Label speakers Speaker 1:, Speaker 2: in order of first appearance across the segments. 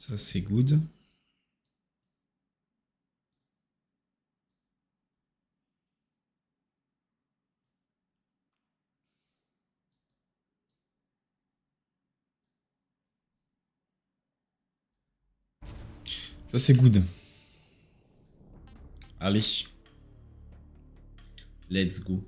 Speaker 1: Ça, c'est good. Ça, c'est good. Allez. Let's go.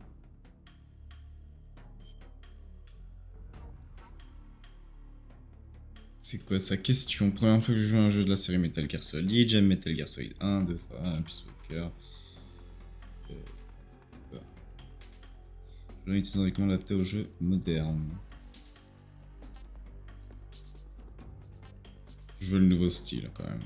Speaker 1: C'est quoi sa question? Première fois que je joue à un jeu de la série Metal Gear Solid, j'aime Metal Gear Solid 1, 2 fois, Peace Walker. Je dois utiliser des commandes adaptées aux jeux modernes. Je veux le nouveau style quand même.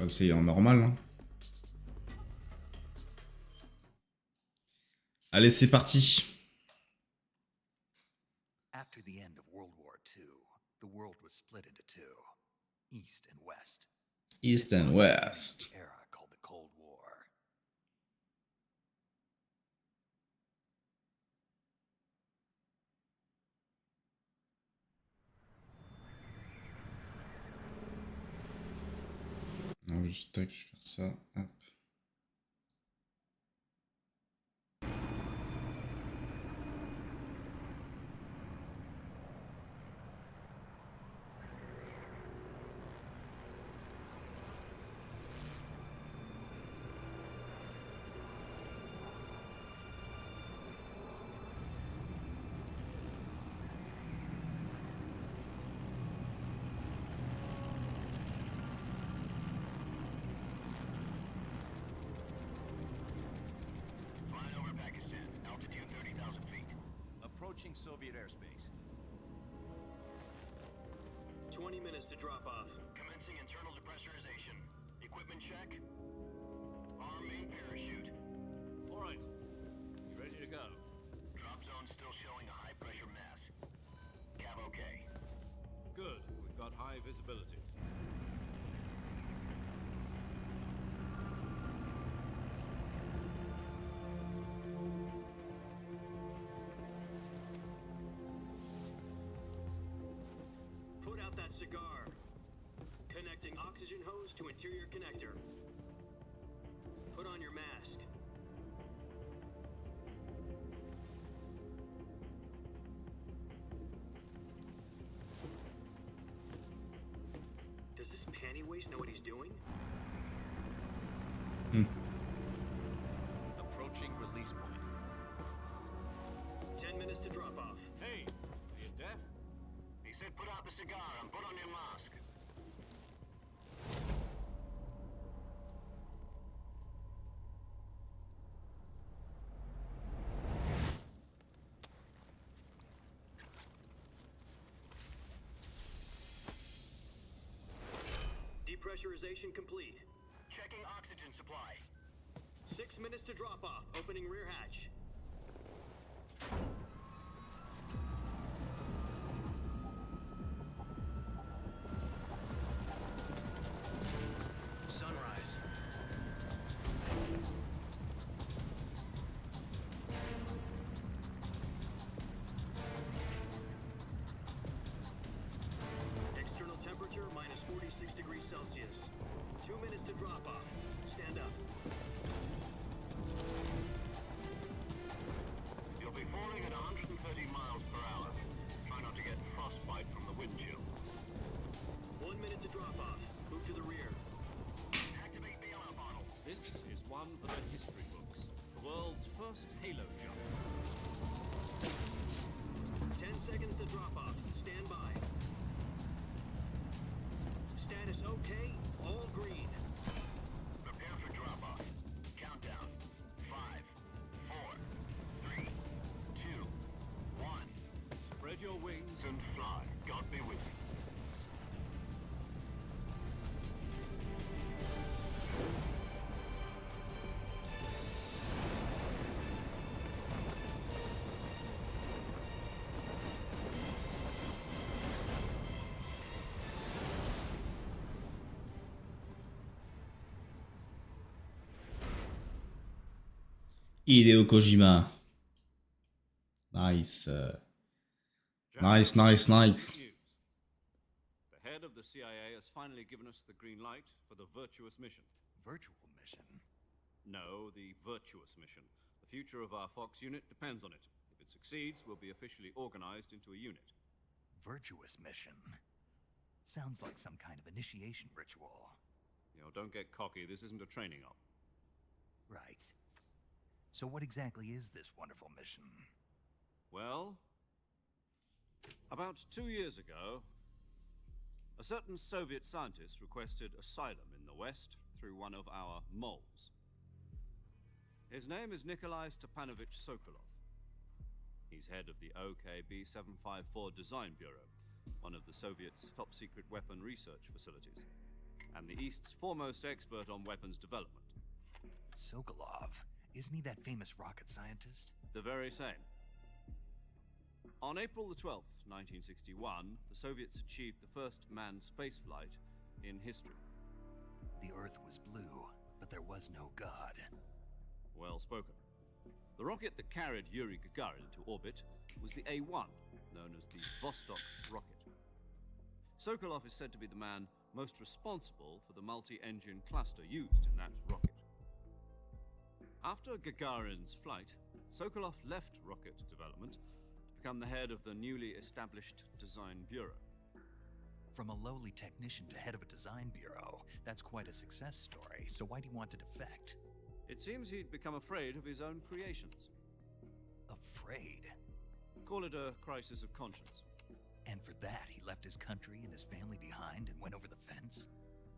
Speaker 1: C'est en normal. Hein. Allez, c'est parti.
Speaker 2: After the end of World War II, the world was split into two, East and West.
Speaker 1: East and West.
Speaker 2: The era called the Cold War.
Speaker 1: Non, juste tac, je vais faire ça. Hop.
Speaker 3: Approaching Soviet airspace.
Speaker 4: 20 minutes to drop off.
Speaker 5: Commencing internal depressurization. Equipment check. Arm main parachute.
Speaker 3: All right. You ready to go?
Speaker 5: Drop zone still showing a high pressure mass. Cav okay.
Speaker 3: Good. We've got high visibility.
Speaker 4: Put out that cigar. Connecting oxygen hose to interior connector. Put on your mask. Does this panty waste know what he's doing?
Speaker 3: Approaching release point.
Speaker 4: 10 minutes to drop off.
Speaker 3: Hey, are you deaf?
Speaker 5: He said put out the cigar and put on your mask.
Speaker 4: Depressurization complete.
Speaker 5: Checking oxygen supply.
Speaker 4: 6 minutes to drop off. Opening rear hatch. Sunrise. External temperature minus 46 degrees Celsius. 2 minutes to drop off. Stand up.
Speaker 5: You'll be falling at 130 miles per hour. Try not to get frostbite from the wind chill.
Speaker 4: 1 minute to drop off. Move to the rear.
Speaker 5: Activate bailout bottle.
Speaker 3: This is one for the history books. The world's first halo jump.
Speaker 4: 10 seconds to drop off. Stand by. Status okay. All green.
Speaker 5: Prepare for drop off. Countdown. 5, 4, 3, 2, 1.
Speaker 3: Spread your wings
Speaker 5: And fly. God be with you.
Speaker 1: Hideo Kojima. Nice. Nice, nice, nice.
Speaker 3: Great news. The head of the CIA has finally given us the green light for the virtuous mission.
Speaker 2: Virtual mission?
Speaker 3: No, the virtuous mission. The future of our Fox unit depends on it. If it succeeds, we'll be officially organized into a unit.
Speaker 2: Virtuous mission? Sounds like some kind of initiation ritual.
Speaker 3: You know, don't get cocky. This isn't a training op.
Speaker 2: Right. So what exactly is this wonderful mission?
Speaker 3: Well, about 2 years ago, a certain Soviet scientist requested asylum in the West through one of our moles. His name is Nikolai Stepanovich Sokolov. He's head of the OKB 754 Design Bureau, one of the Soviets' top-secret weapon research facilities, and the East's foremost expert on weapons development.
Speaker 2: Sokolov? Isn't he that famous rocket scientist?
Speaker 3: The very same. On April the 12th, 1961, the Soviets achieved the first manned spaceflight in history.
Speaker 2: The Earth was blue, but there was no God.
Speaker 3: Well spoken. The rocket that carried Yuri Gagarin into orbit was the A-1, known as the Vostok rocket. Sokolov is said to be the man most responsible for the multi-engine cluster used in that rocket. After Gagarin's flight, Sokolov left rocket development to become the head of the newly established Design Bureau.
Speaker 2: From a lowly technician to head of a design bureau, that's quite a success story, so why do you want to defect?
Speaker 3: It seems he'd become afraid of his own creations.
Speaker 2: Afraid?
Speaker 3: Call it a crisis of conscience.
Speaker 2: And for that, he left his country and his family behind and went over the fence?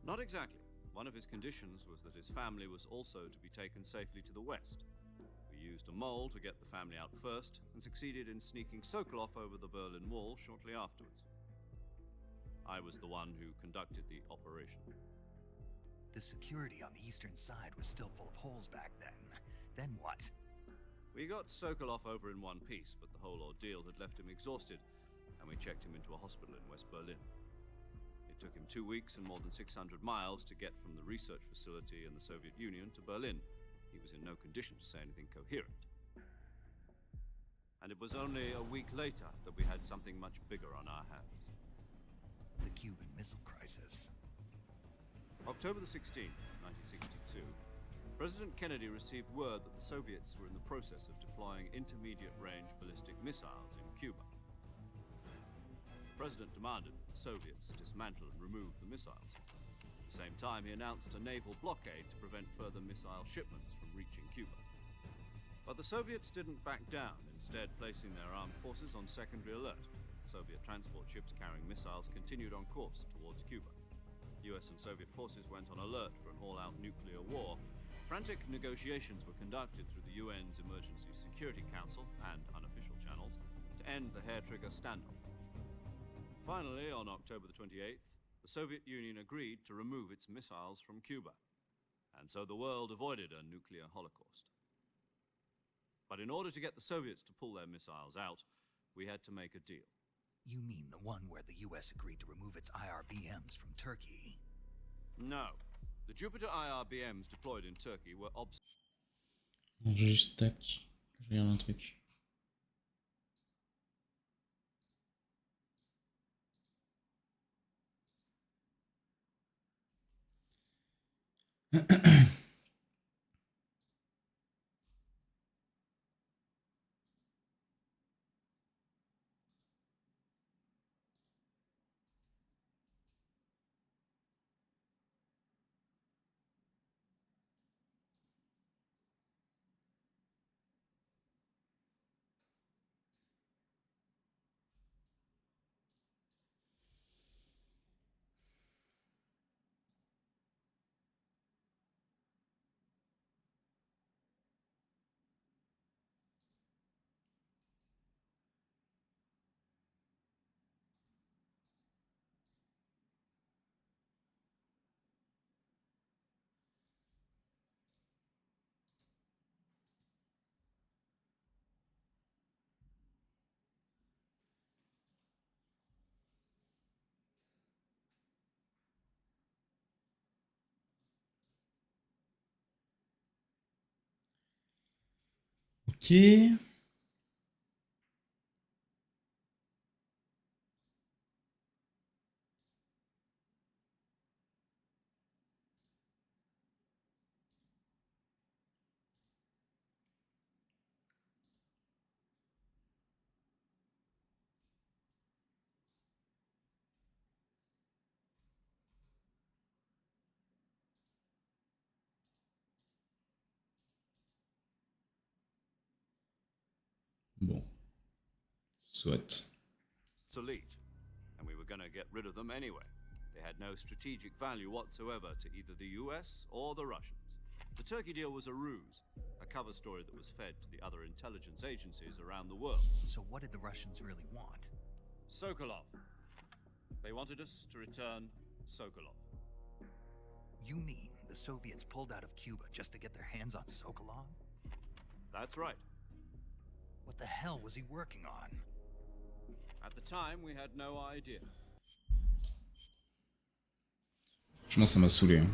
Speaker 3: Not exactly. One of his conditions was that his family was also to be taken safely to the west. We used a mole to get the family out first and succeeded in sneaking Sokolov over the Berlin Wall shortly afterwards. I was the one who conducted the operation.
Speaker 2: The security on the eastern side was still full of holes back then. Then what?
Speaker 3: We got Sokolov over in one piece, but the whole ordeal had left him exhausted, and we checked him into a hospital in West Berlin. It took him 2 weeks and more than 600 miles to get from the research facility in the Soviet Union to Berlin. He was in no condition to say anything coherent. And it was only a week later that we had something much bigger on our hands.
Speaker 2: The Cuban Missile Crisis.
Speaker 3: October the 16th, 1962, President Kennedy received word that the Soviets were in the process of deploying intermediate-range ballistic missiles in Cuba. The President demanded that the Soviets dismantle and remove the missiles. At the same time, he announced a naval blockade to prevent further missile shipments from reaching Cuba. But the Soviets didn't back down, instead placing their armed forces on secondary alert. Soviet transport ships carrying missiles continued on course towards Cuba. US and Soviet forces went on alert for an all-out nuclear war. Frantic negotiations were conducted through the UN's Emergency Security Council and unofficial channels to end the hair-trigger standoff. Finally, on October the 28th, the Soviet Union agreed to remove its missiles from Cuba, and so the world avoided a nuclear holocaust. But in order to get the Soviets to pull their missiles out, we had to make a deal.
Speaker 2: You mean the one where the US agreed to remove its IRBMs from Turkey?
Speaker 3: No. The Jupiter IRBMs deployed in Turkey were
Speaker 1: Juste tac, je regarde un truc. Ok. Bon. Soit.
Speaker 3: Obsolete, and we were going to get rid of them anyway. They had no strategic value whatsoever to either the US or the Russians. The Turkey deal was a ruse, a cover story that was fed to the other intelligence agencies around the world.
Speaker 2: So what did the Russians really want?
Speaker 3: Sokolov. They wanted us to return Sokolov.
Speaker 2: You mean the Soviets pulled out of Cuba just to get their hands on Sokolov?
Speaker 3: That's right.
Speaker 2: What the hell was he working on?
Speaker 3: At the time, we had no idea.
Speaker 1: Franchement, ça m'a saoulé. Hein.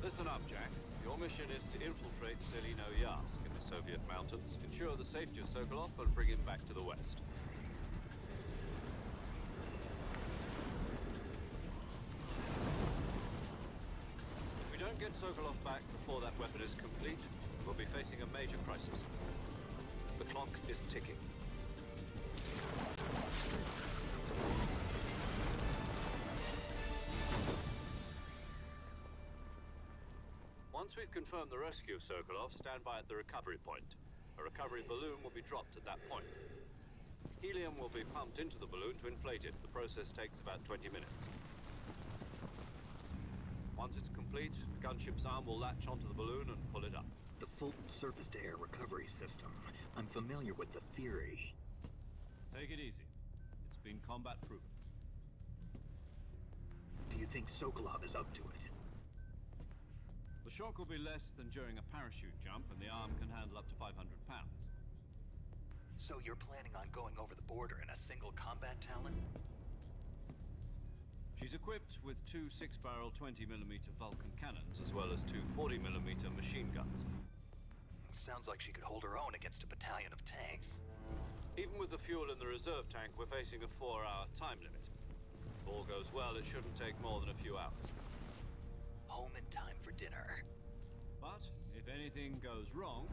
Speaker 3: Listen up, Jack. Your mission is to infiltrate Selino Yask in the Soviet mountains, ensure the safety of Sokolov, and bring him back to the West. If we don't get Sokolov back before that weapon is complete, we'll be facing a major crisis. The clock is ticking. Once we've confirmed the rescue of Sokolov, stand by at the recovery point. A recovery balloon will be dropped at that point. Helium will be pumped into the balloon to inflate it. The process takes about 20 minutes. Once it's complete, the gunship's arm will latch onto the balloon and pull it up.
Speaker 4: The Fulton surface-to-air recovery system. I'm familiar with the theory.
Speaker 3: Take it easy. It's been combat proven.
Speaker 4: Do you think Sokolov is up to it?
Speaker 3: The shock will be less than during a parachute jump, and the arm can handle up to 500 pounds.
Speaker 2: So you're planning on going over the border in a single combat Talon?
Speaker 3: She's equipped with two 6-barrel 20mm Vulcan cannons, as well as two 40mm machine guns.
Speaker 2: Sounds like she could hold her own against a battalion of tanks.
Speaker 3: Even with the fuel in the reserve tank, we're facing a 4-hour time limit. If all goes well, it shouldn't take more than a few hours.
Speaker 2: Home in time for dinner.
Speaker 3: But if anything goes wrong,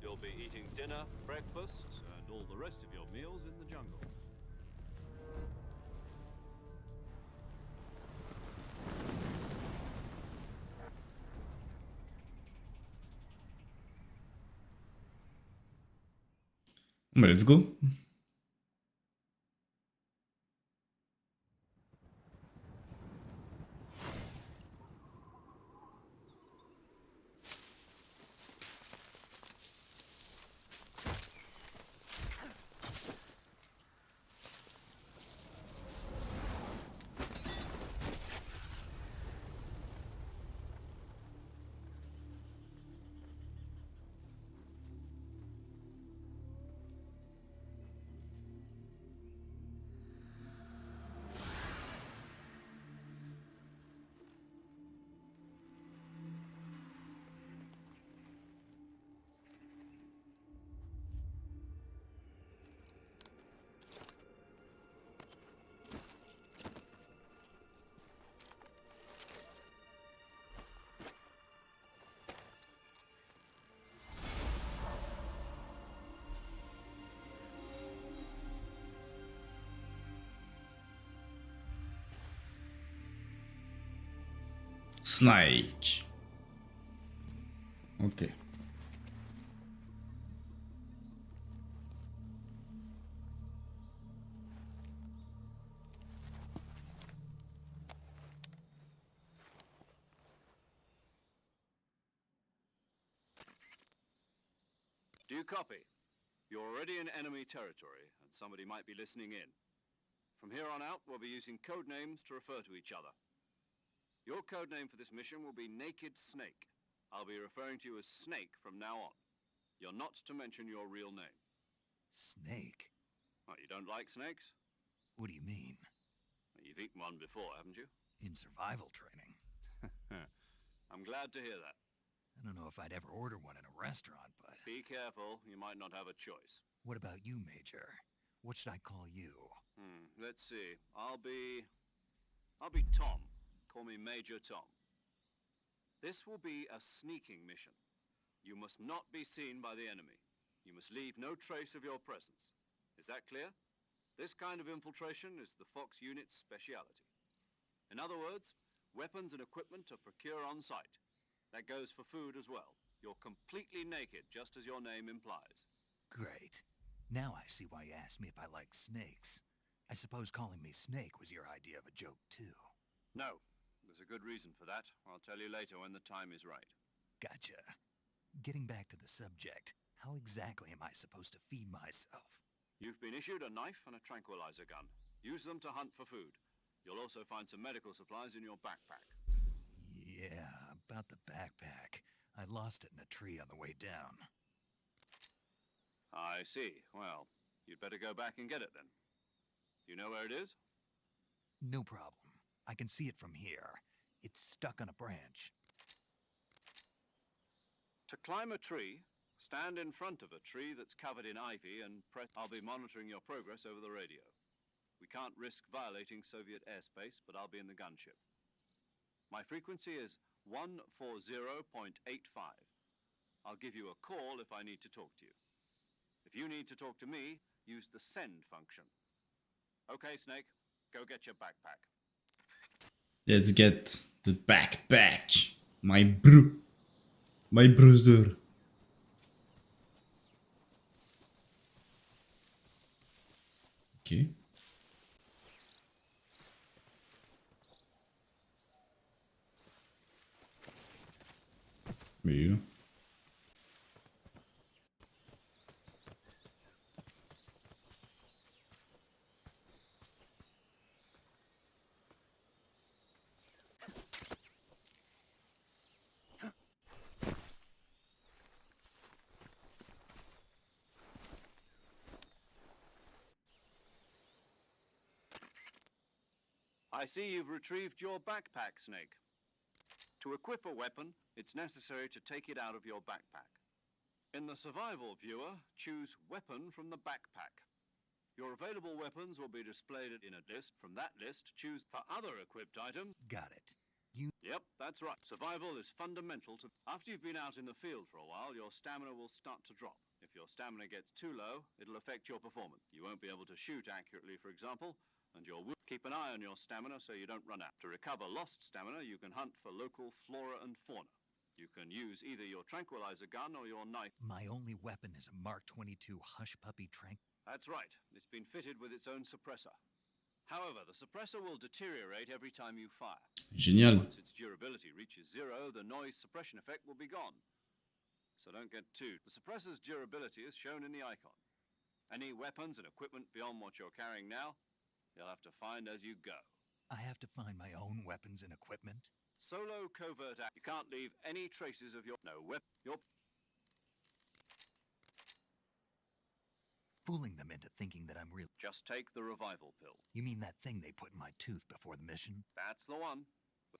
Speaker 3: you'll be eating dinner, breakfast, and all the rest of your meals in the jungle.
Speaker 1: Bah, let's go. Snake. Ok.
Speaker 3: Do you copy? You're already in enemy territory, and somebody might be listening in. From here on out, we'll be using code names to refer to each other. Your code name for this mission will be Naked Snake. I'll be referring to you as Snake from now on. You're not to mention your real name.
Speaker 2: Snake?
Speaker 3: What, you don't like snakes?
Speaker 2: What do you mean?
Speaker 3: You've eaten one before, haven't you?
Speaker 2: In survival training.
Speaker 3: I'm glad to hear that.
Speaker 2: I don't know if I'd ever order one in a restaurant, but...
Speaker 3: Be careful, you might not have a choice.
Speaker 2: What about you, Major? What should I call you?
Speaker 3: Let's see. I'll be Tom. Call me Major Tom. This will be a sneaking mission. You must not be seen by the enemy. You must leave no trace of your presence. Is that clear? This kind of infiltration is the Fox unit's speciality. In other words, weapons and equipment are procured on site. That goes for food as well. You're completely naked, just as your name implies.
Speaker 2: Great. Now I see why you asked me if I like snakes. I suppose calling me Snake was your idea of a joke, too.
Speaker 3: No. There's a good reason for that. I'll tell you later when the time is right.
Speaker 2: Gotcha. Getting back to the subject, how exactly am I supposed to feed myself?
Speaker 3: You've been issued a knife and a tranquilizer gun. Use them to hunt for food. You'll also find some medical supplies in your backpack.
Speaker 2: Yeah, about the backpack. I lost it in a tree on the way down.
Speaker 3: I see. Well, you'd better go back and get it then. You know where it is?
Speaker 2: No problem. I can see it from here. It's stuck on a branch.
Speaker 3: To climb a tree, stand in front of a tree that's covered in ivy and press. I'll be monitoring your progress over the radio. We can't risk violating Soviet airspace, but I'll be in the gunship. My frequency is 140.85. I'll give you a call if I need to talk to you. If you need to talk to me, use the send function. Okay, Snake, go get your backpack.
Speaker 1: Let's get the backpack. My brother. Okay. Meio.
Speaker 3: I see you've retrieved your backpack, Snake. To equip a weapon, it's necessary to take it out of your backpack. In the survival viewer, choose Weapon from the backpack. Your available weapons will be displayed in a list. From that list, choose for other equipped items.
Speaker 2: Got it.
Speaker 3: Yep, that's right. Survival is fundamental to... After you've been out in the field for a while, your stamina will start to drop. If your stamina gets too low, it'll affect your performance. You won't be able to shoot accurately, for example, and you'll keep an eye on your stamina so you don't run out. To recover lost stamina, you can hunt for local flora and fauna. You can use either your tranquilizer gun or your knife.
Speaker 2: My only weapon is a Mark 22 Hush Puppy
Speaker 3: That's right. It's been fitted with its own suppressor. However, the suppressor will deteriorate every time you fire.
Speaker 1: Génial.
Speaker 3: Once its durability reaches 0, the noise suppression effect will be gone. So don't get too... The suppressor's durability is shown in the icon. Any weapons and equipment beyond what you're carrying now, you'll have to find as you go.
Speaker 2: I have to find my own weapons and equipment?
Speaker 3: Solo covert act. You can't leave any traces of your... No weapon. Your...
Speaker 2: Fooling them into thinking that I'm real.
Speaker 3: Just take the revival pill.
Speaker 2: You mean that thing they put in my tooth before the mission?
Speaker 3: That's the one.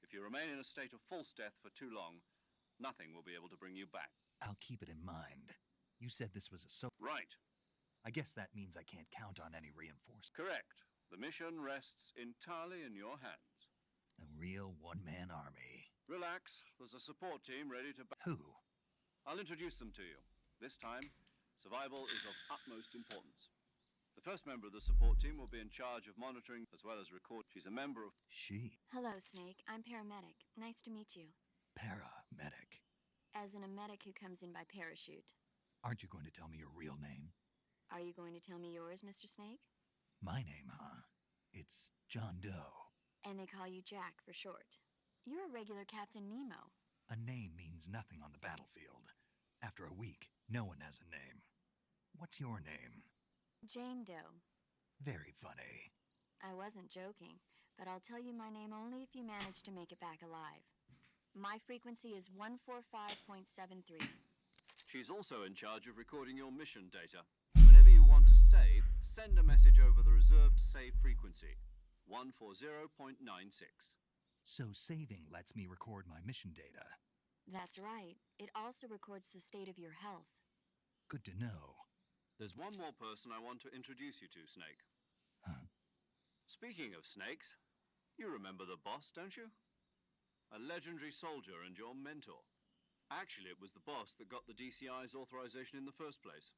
Speaker 3: If you remain in a state of false death for too long, nothing will be able to bring you back.
Speaker 2: I'll keep it in mind. You said this was a
Speaker 3: Right.
Speaker 2: I guess that means I can't count on any reinforcements.
Speaker 3: Correct. The mission rests entirely in your hands.
Speaker 2: A real one-man army.
Speaker 3: Relax. There's a support team ready to...
Speaker 2: Who?
Speaker 3: I'll introduce them to you. This time, survival is of utmost importance. The first member of the support team will be in charge of monitoring as well as record. She's a member of...
Speaker 2: She?
Speaker 6: Hello, Snake. I'm paramedic. Nice to meet you.
Speaker 2: Paramedic.
Speaker 6: As in a medic who comes in by parachute.
Speaker 2: Aren't you going to tell me your real name?
Speaker 6: Are you going to tell me yours, Mr. Snake?
Speaker 2: My name, huh? It's John Doe.
Speaker 6: And they call you Jack for short. You're a regular Captain Nemo.
Speaker 2: A name means nothing on the battlefield. After a week, no one has a name. What's your name?
Speaker 6: Jane Doe.
Speaker 2: Very funny.
Speaker 6: I wasn't joking, but I'll tell you my name only if you manage to make it back alive. My frequency is 145.73.
Speaker 3: She's also in charge of recording your mission data. Whenever you want to save, send a message over the reserved save frequency, 140.96.
Speaker 2: So saving lets me record my mission data.
Speaker 6: That's right. It also records the state of your health.
Speaker 2: Good to know.
Speaker 3: There's one more person I want to introduce you to, Snake.
Speaker 2: Huh?
Speaker 3: Speaking of snakes, you remember the boss, don't you? A legendary soldier and your mentor. Actually, it was the boss that got the DCI's authorization in the first place.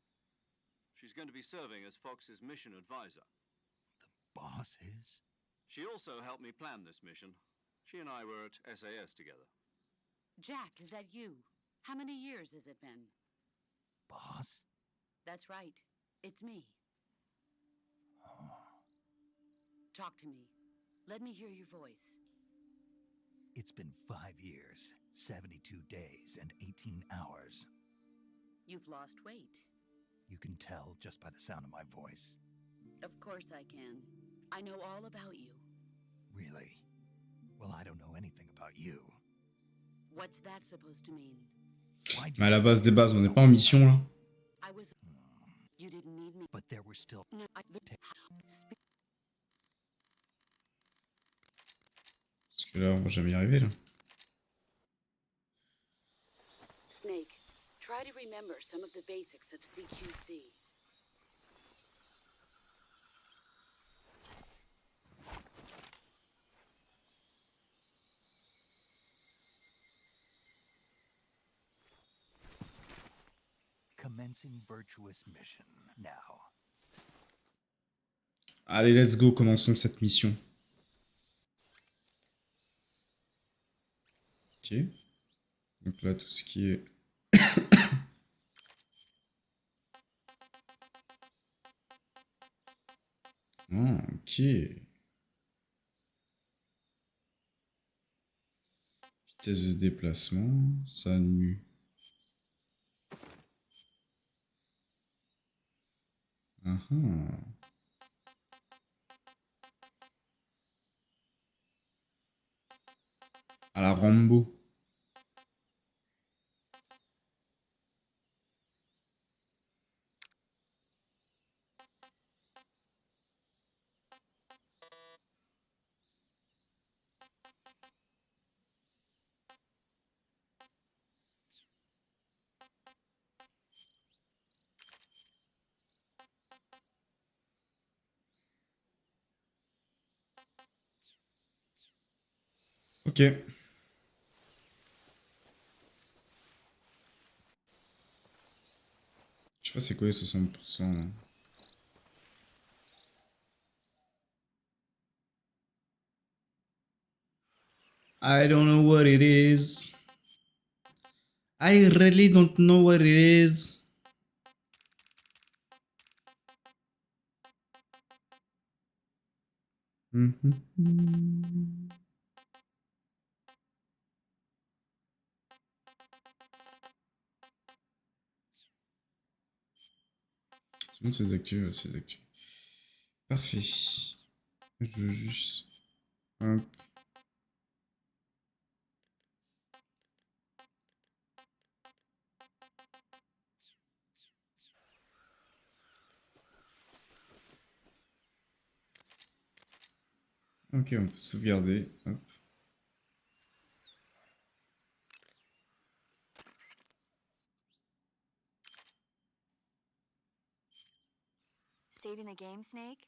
Speaker 3: She's going to be serving as Fox's mission advisor.
Speaker 2: The boss is?
Speaker 3: She also helped me plan this mission. She and I were at SAS together.
Speaker 7: Jack, is that you? How many years has it been?
Speaker 2: Boss?
Speaker 7: That's right. It's me.
Speaker 2: Oh.
Speaker 7: Talk to me. Let me hear your voice.
Speaker 2: It's been 5 years, 72 days, and 18 hours.
Speaker 7: You've lost weight.
Speaker 2: You can tell just by the sound of my voice.
Speaker 7: Of course I can. I know all about you.
Speaker 2: Really? Well, I don't know anything about you.
Speaker 7: What's that supposed to mean?
Speaker 2: Why'd
Speaker 1: Mais à la
Speaker 2: you
Speaker 1: base des bases, on n'est pas en mission là.
Speaker 7: I was... You didn't need me.
Speaker 2: But there were still...
Speaker 7: No,
Speaker 1: Parce que là, on va jamais y arriver là.
Speaker 7: Snake, try to remember some of the basics of CQC.
Speaker 2: Commencing virtuous mission, now.
Speaker 1: Allez, let's go, commençons cette mission. Ok. Donc là, tout ce qui est... Ah, ok. Vitesse de déplacement, ça nu. Ah ah. À la Rambo. Ok. Je sais pas c'est quoi les 60% là. I don't know what it is. I really don't know what it is. C'est désactivé, ouais, c'est désactivé. Parfait. Je veux juste... Hop. Ok, on peut sauvegarder. Hop.
Speaker 6: Saving the game, Snake?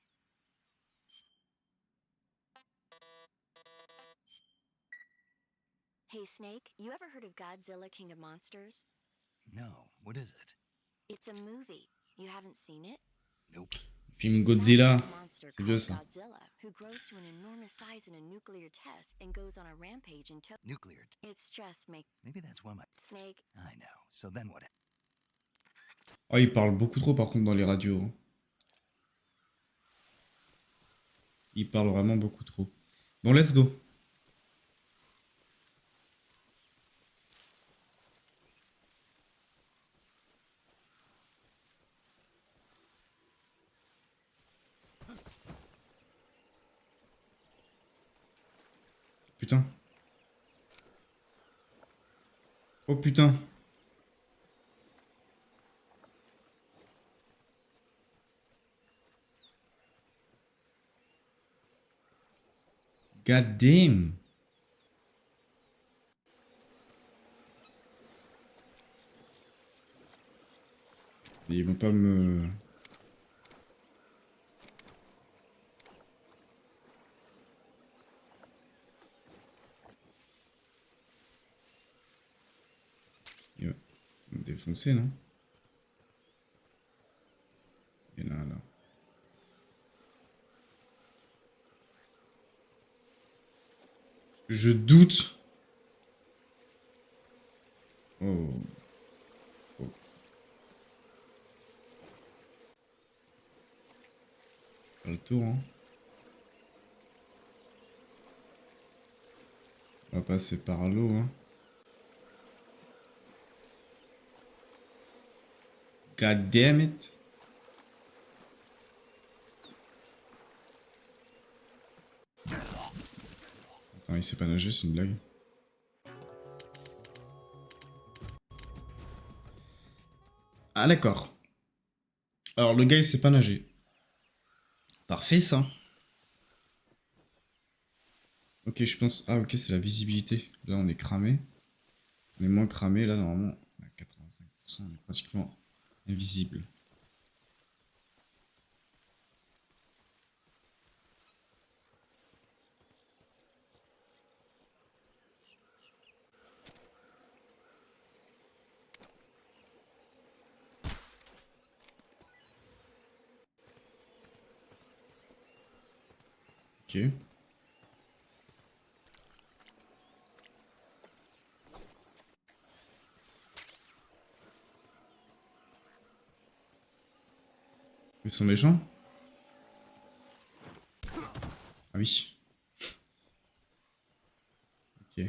Speaker 6: Hey, Snake, you ever heard of Godzilla, King of Monsters?
Speaker 2: No, what is it?
Speaker 6: It's a movie. You haven't seen it?
Speaker 2: Nope.
Speaker 1: Film Godzilla.
Speaker 6: It's about this monster
Speaker 1: C'est vieux
Speaker 6: called
Speaker 1: ça.
Speaker 6: Godzilla, who grows to an enormous size in a nuclear test and goes on a rampage in
Speaker 2: Nuclear.
Speaker 6: It's just make
Speaker 2: Maybe that's why my...
Speaker 6: Snake.
Speaker 2: I know. So then what?
Speaker 1: Oh, il parle beaucoup trop par contre dans les radios. Hein. Il parle vraiment beaucoup trop. Bon, let's go. Putain. Oh putain. God damn. Mais ils vont pas me... Ils vont me défoncer, non? Il y en a un là. Je doute. Oh. Oh. Faire le tour, hein. On va passer par l'eau, hein. God damn it. Attends, il sait pas nager, c'est une blague. Ah d'accord. Alors le gars il sait pas nager. Parfait ça. Ok je pense... Ah ok c'est la visibilité. Là on est cramé. On est moins cramé là normalement. À 85% on est pratiquement invisible. Ok. Ils sont méchants? Ah oui. Ok.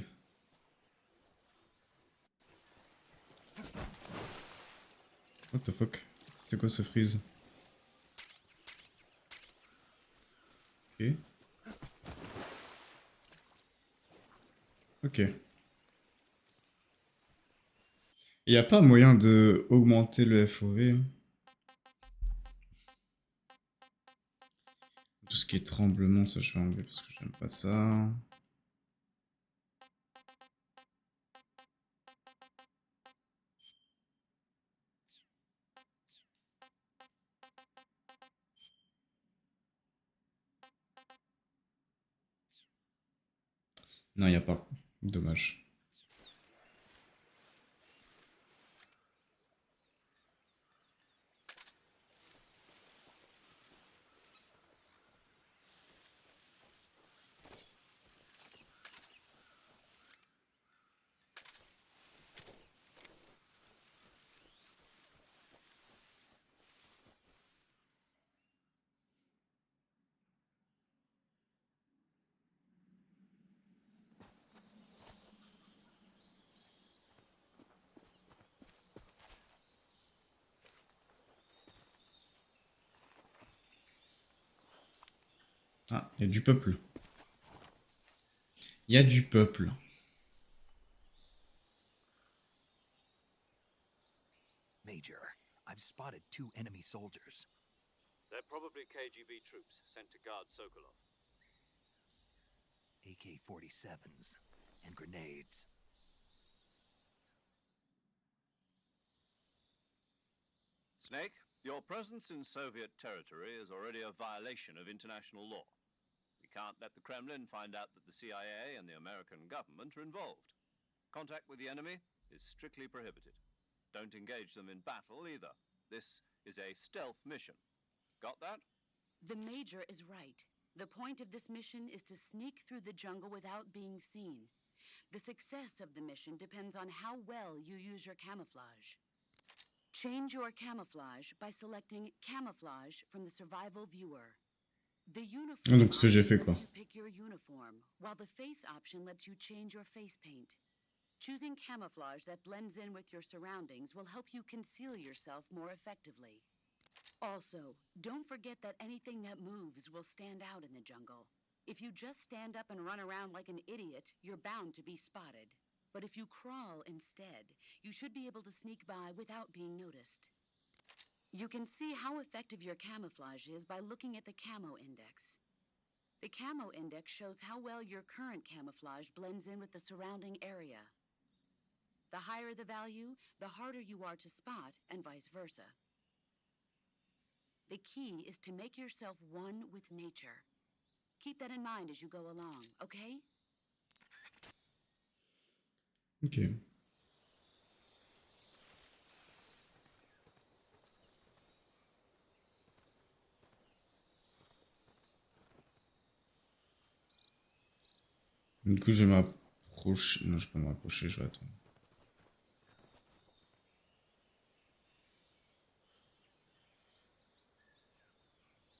Speaker 1: What the fuck? C'était quoi ce freeze? Ok. Ok. Il n'y a pas moyen de augmenter le FOV, hein. Tout ce qui est tremblement, ça je vais enlever parce que j'aime pas ça. Non, il n'y a pas. Dommage. Ah, il y a du peuple. Il y a du peuple.
Speaker 2: Major, I've spotted 2 enemy soldiers.
Speaker 3: They're probably KGB troops sent to guard Sokolov.
Speaker 2: AK-47s and grenades.
Speaker 3: Snake, your presence in Soviet territory is already a violation of international law. We can't let the Kremlin find out that the CIA and the American government are involved. Contact with the enemy is strictly prohibited. Don't engage them in battle either. This is a stealth mission. Got that?
Speaker 7: The Major is right. The point of this mission is to sneak through the jungle without being seen. The success of the mission depends on how well you use your camouflage. Change your camouflage by selecting Camouflage from the Survival Viewer. The uniform
Speaker 1: Donc ce que j'ai fait
Speaker 7: option
Speaker 1: quoi.
Speaker 7: lets you pick your uniform, while the face option lets you change your face paint. Choosing camouflage that blends in with your surroundings will help you conceal yourself more effectively. Also, don't forget that anything that moves will stand out in the jungle. If you just stand up and run around like an idiot, you're bound to be spotted. But if you crawl instead, you should be able to sneak by without being noticed. You can see how effective your camouflage is by looking at the camo index. The camo index shows how well your current camouflage blends in with the surrounding area. The higher the value, the harder you are to spot, and vice versa. The key is to make yourself one with nature. Keep that in mind as you go along, okay?
Speaker 1: Ok. Du coup, je vais m'approcher. Non, je peux pas m'approcher, je vais attendre.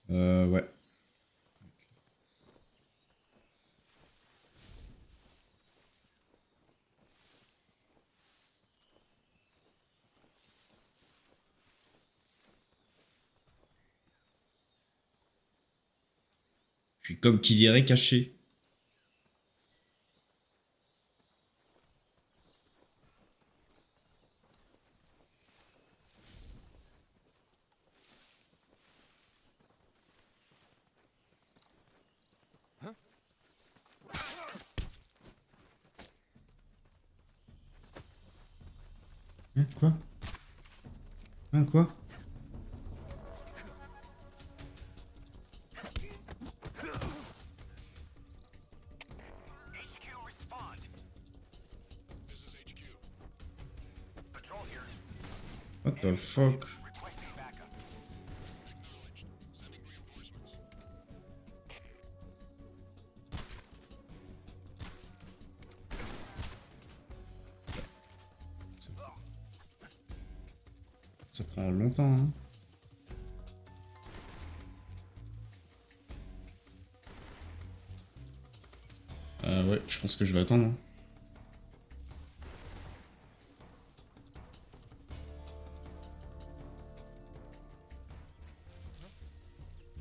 Speaker 1: Ouais. Je suis comme qui dirait caché. Hein, quoi? Hein, quoi?
Speaker 5: HQ, respond. This is HQ. Patrol here.
Speaker 1: What the fuck?
Speaker 5: Requesting backup. Acknowledged. Sending reinforcements.
Speaker 1: Ça prend longtemps, hein. Ouais, je pense que je vais attendre. Hein.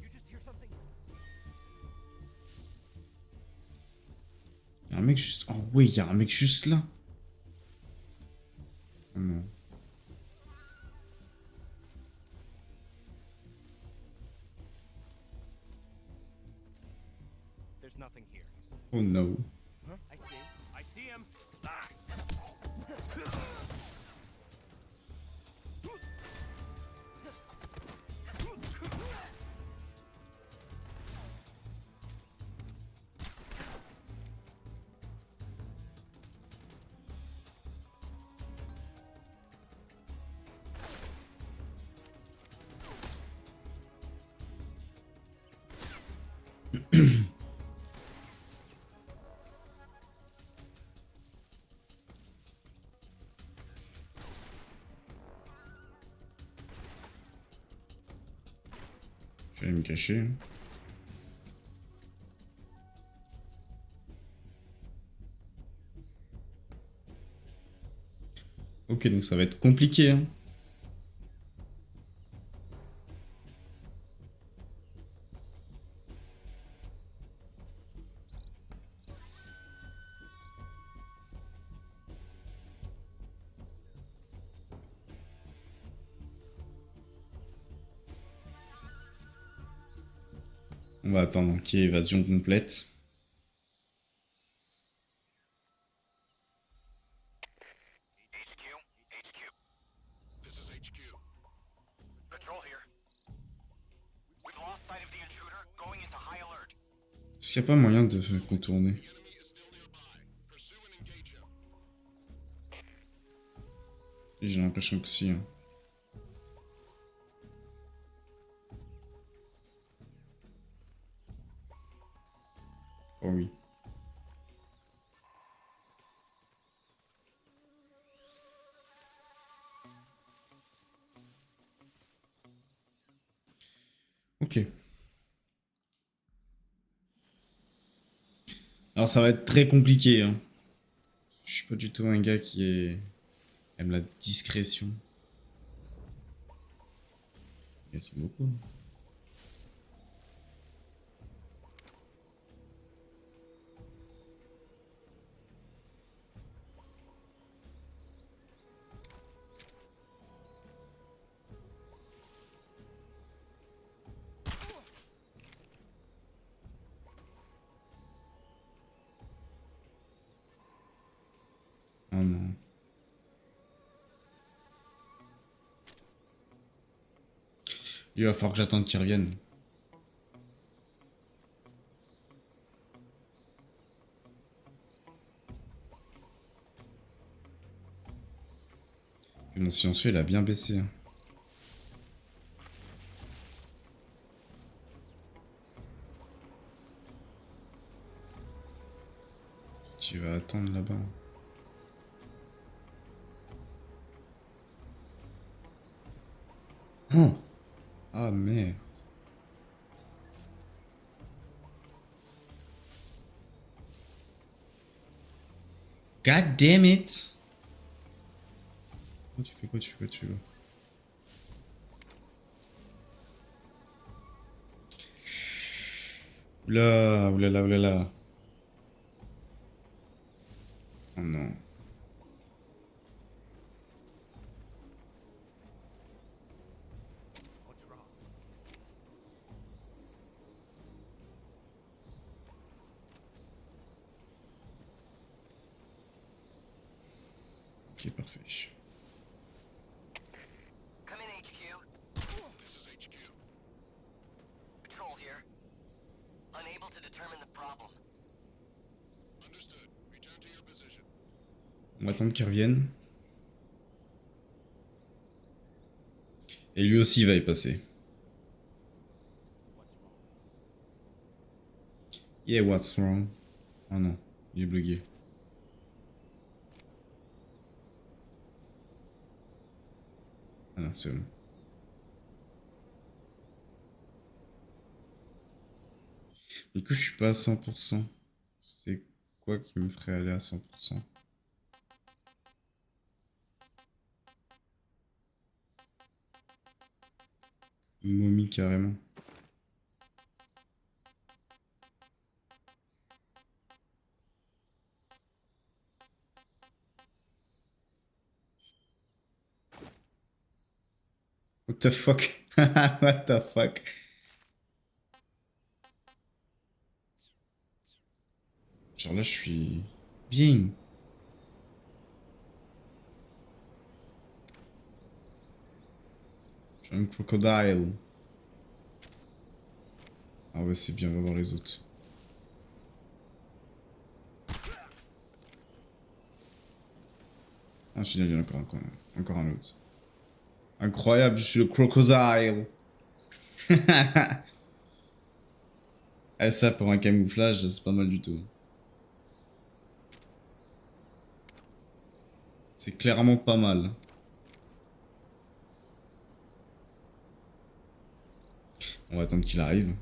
Speaker 4: You just hear something?
Speaker 1: Y'a un mec juste... Oh ouais, y'a un mec juste là. Oh non.
Speaker 4: There's nothing here.
Speaker 1: Oh no.
Speaker 4: Huh? I see him. Ah!
Speaker 1: Je vais me cacher. Ok, donc ça va être compliqué, hein. On va attendre qu'il y ait évasion complète.
Speaker 5: HQ. HQ. This is HQ. Patrol here. We've lost sight of the intruder. Going into high alert.
Speaker 1: Est-ce qu'il n'y a pas moyen de contourner?
Speaker 5: The enemy is still nearby. Pursue and engage him.
Speaker 1: J'ai l'impression que si. Hein. Oh oui. Ok. Alors ça va être très compliqué. Hein. Je suis pas du tout un gars qui aime la discrétion. Il y a beaucoup. Il va falloir que j'attende qu'il revienne. Et mon silencieux, il a bien baissé. Hein. Tu vas attendre là-bas. Oh! Ah merde. God damn it! Oh, tu fais quoi, tu fais quoi, tu veux? Oula, oulala, oulala. Oh non.
Speaker 4: What's wrong?
Speaker 1: Ok, parfait.
Speaker 5: Come in, HQ.
Speaker 8: This is HQ.
Speaker 5: Patrol here. Unable to determine the problem.
Speaker 8: Understood. Return to your position.
Speaker 1: On va attendre qu'il revienne. Et lui aussi, il va y passer.
Speaker 4: What's wrong?
Speaker 1: Yeah, what's wrong? Oh non, il est bloqué. Ah non, c'est bon. Du coup, je suis pas à 100%. C'est quoi qui me ferait aller à 100%? Une momie carrément. What the fuck? What the fuck? Genre là, je suis bien. Je suis un crocodile. Ah ouais, c'est bien, on va voir les autres. Ah, génial, il y en a encore un autre. Incroyable, je suis le crocodile. Ah, ça, pour un camouflage, c'est pas mal du tout. C'est clairement pas mal. On va attendre qu'il arrive.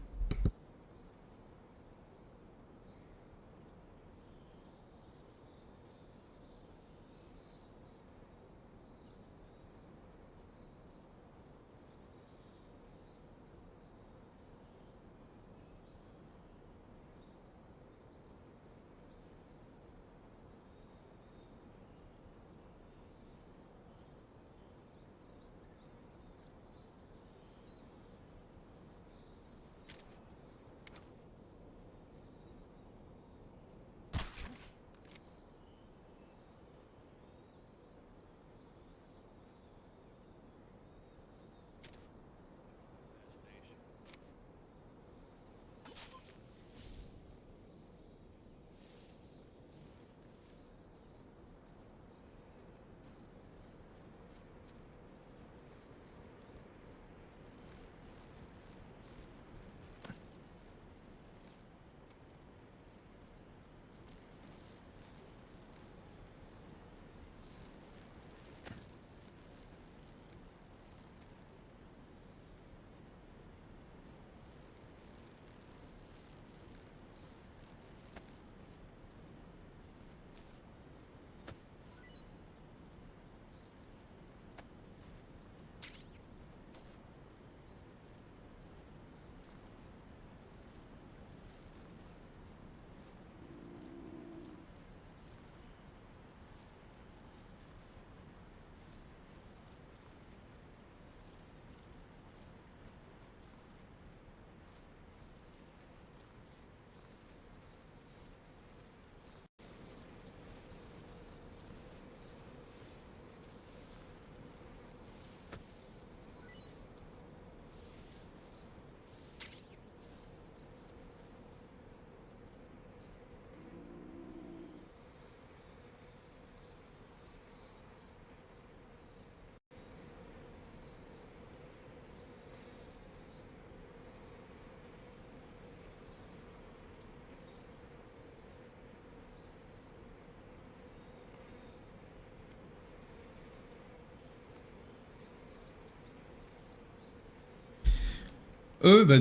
Speaker 1: Bah...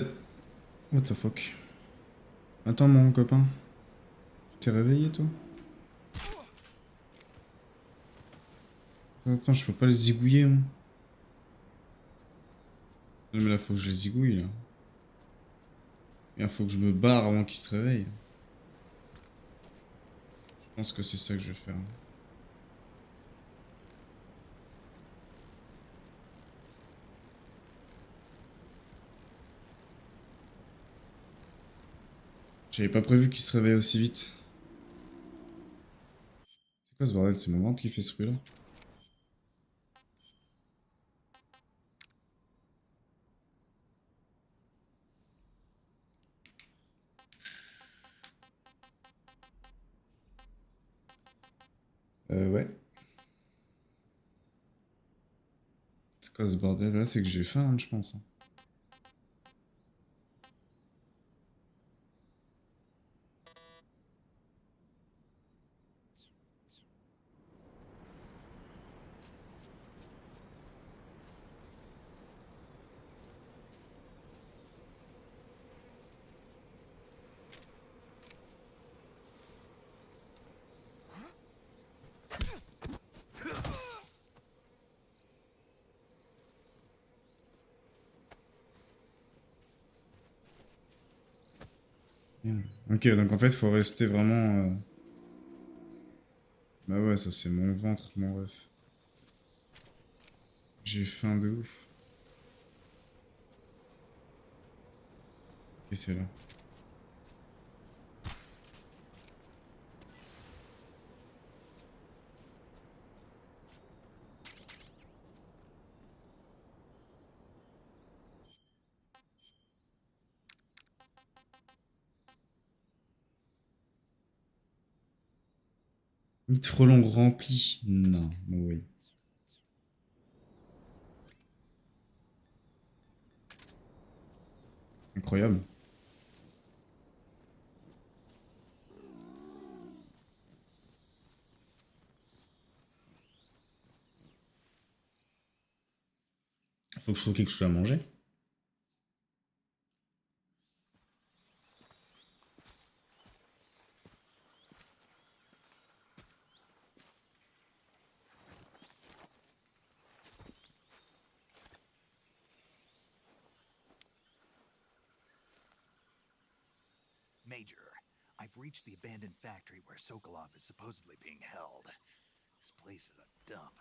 Speaker 1: What the fuck. Attends, mon copain. Tu t'es réveillé, toi? Attends, je peux pas les zigouiller, moi. Non, mais là, faut que je les zigouille, là. Il faut que je me barre avant qu'ils se réveillent. Je pense que c'est ça que je vais faire. J'avais pas prévu qu'ils se réveillent aussi vite. C'est quoi ce bordel? C'est mon ventre qui fait ce bruit-là? Ouais. C'est quoi ce bordel là? C'est que j'ai faim, hein, je pense. Merde. Ok, donc en fait, faut rester vraiment... Bah ouais, ça c'est mon ventre, mon ref. J'ai faim de ouf. Ok, c'est là. Frelon rempli. Non, no way. Incroyable. Faut que je trouve quelque chose à manger.
Speaker 2: Major, I've reached the abandoned factory where Sokolov is supposedly being held. This place is a dump.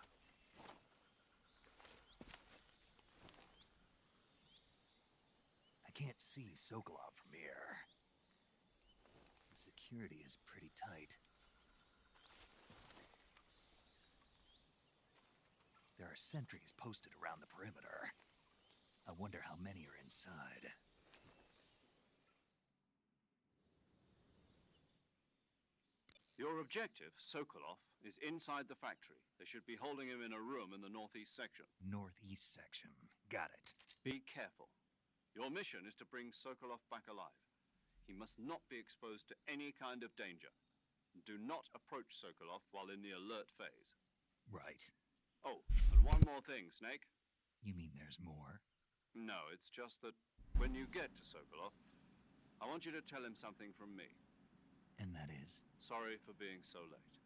Speaker 2: I can't see Sokolov from here. The security is pretty tight. There are sentries posted around the perimeter. I wonder how many are inside.
Speaker 3: Your objective, Sokolov, is inside the factory. They should be holding him in a room in the northeast section.
Speaker 2: Northeast section. Got it.
Speaker 3: Be careful. Your mission is to bring Sokolov back alive. He must not be exposed to any kind of danger. Do not approach Sokolov while in the alert phase.
Speaker 2: Right.
Speaker 3: Oh, and one more thing, Snake.
Speaker 2: You mean there's more?
Speaker 3: No, it's just that when you get to Sokolov, I want you to tell him something from me.
Speaker 2: And that is?
Speaker 3: Sorry for being so late.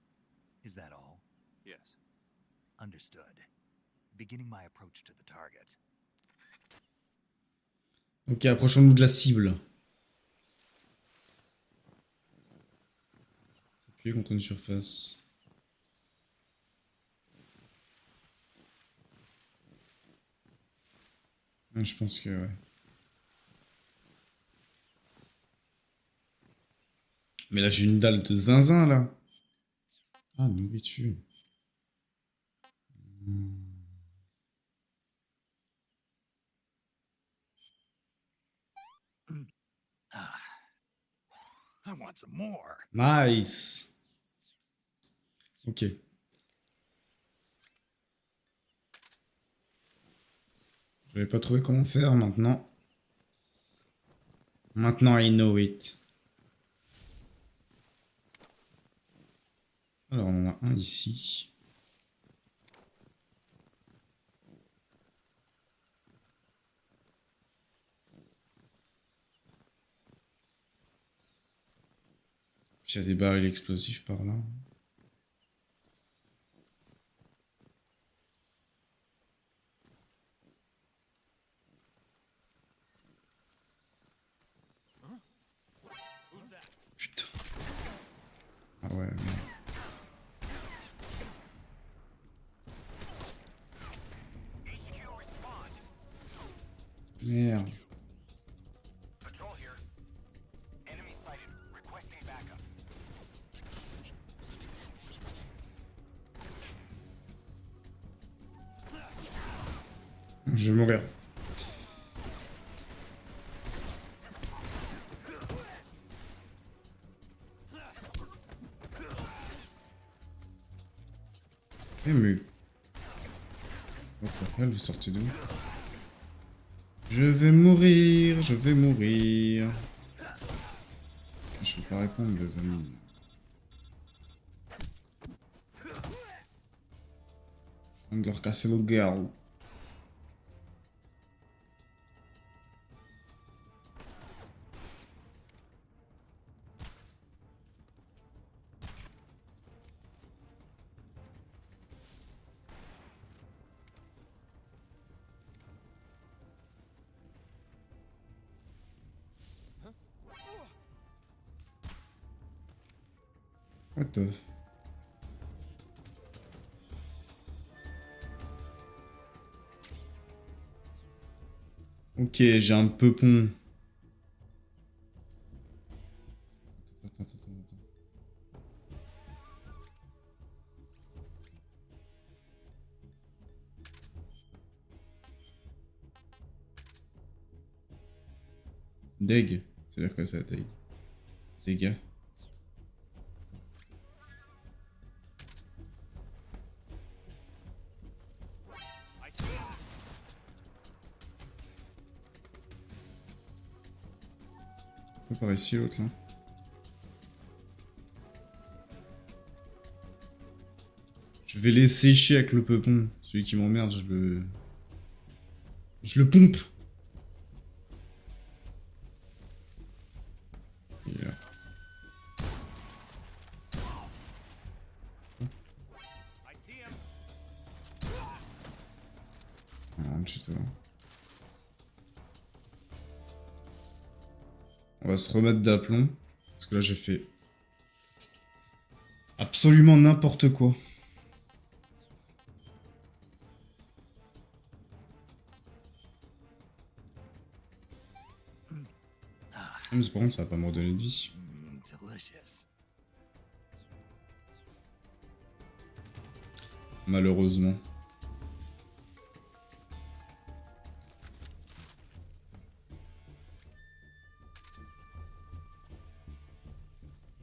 Speaker 2: Is that all?
Speaker 3: Yes.
Speaker 2: Understood. Beginning my approach to the target.
Speaker 1: Ok, approchons-nous de la cible. Appuyer contre une surface. Ouais, je pense que ouais. Mais là, j'ai une dalle de zinzin, là. Ah, nourriture.
Speaker 2: I want some more.
Speaker 1: Nice. Ok. J'avais pas trouvé comment faire maintenant. Maintenant, I know it. Alors, on en a un ici. Il y a des barils explosifs par là. Putain. Ah ouais, merde. Merde.
Speaker 5: Patrol here. Enemy sighted. Requesting backup.
Speaker 1: Je vais mourir. Eh mais... What the hell, vous sortez d'où? Je vais mourir, je vais mourir. Je peux pas répondre, les amis. Je viens de leur casser le garrot. What the... Ok, j'ai un peupon. Attends. Deg. C'est-à-dire quoi ça, deg? Dégâts. Par ici, l'autre là. Je vais les sécher avec le peupon. Celui qui m'emmerde, je le... Je le pompe. Il est là. Non, chez toi. On va se remettre d'aplomb. Parce que là, j'ai fait... absolument n'importe quoi. Mais par contre, ça va pas me redonner de vie.
Speaker 2: Delicious.
Speaker 1: Malheureusement.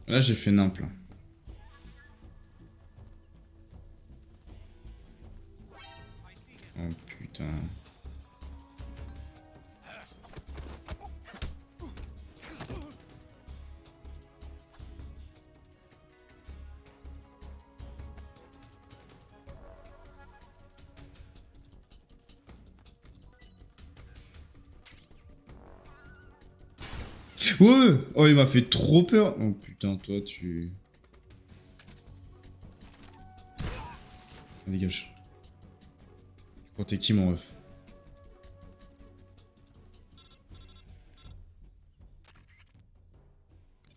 Speaker 1: Là, j'ai fait nimple. Oh putain. Ouais! Oh, il m'a fait trop peur! Oh putain, toi, tu... Dégage. Tu crois t'es qui, mon ref?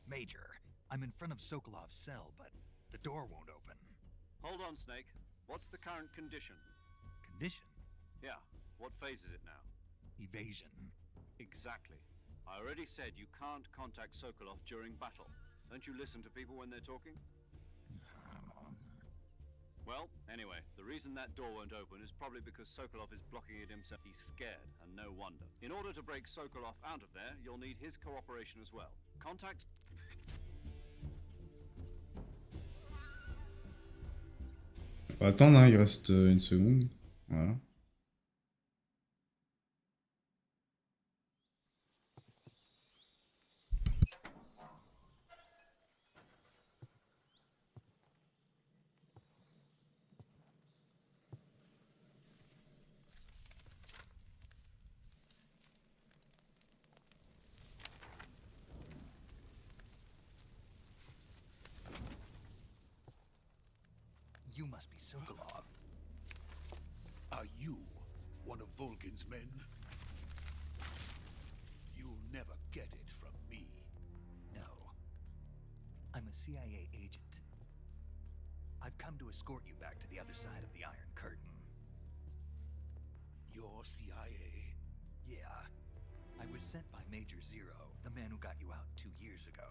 Speaker 2: Major, I'm in front of Sokolov's cell, but the door won't open.
Speaker 3: Hold on, Snake. What's the current condition?
Speaker 2: Condition?
Speaker 3: Yeah, what phase is it now?
Speaker 2: Evasion.
Speaker 3: Exactly. I already said you can't contact Sokolov during battle. Don't you listen to people when they're talking? Well, anyway, the reason that door won't open is probably because Sokolov is blocking it himself. He's scared, and no wonder. In order to break Sokolov out of there, you'll need his cooperation as well. Contact...
Speaker 1: On va attendre, hein, il reste une seconde. Voilà.
Speaker 2: You must be Sokolov.
Speaker 8: Are you one of Volgin's men? You'll never get it from me.
Speaker 2: No. I'm a CIA agent. I've come to escort you back to the other side of the Iron Curtain.
Speaker 8: You're CIA?
Speaker 2: Yeah. I was sent by Major Zero, the man who got you out 2 years ago.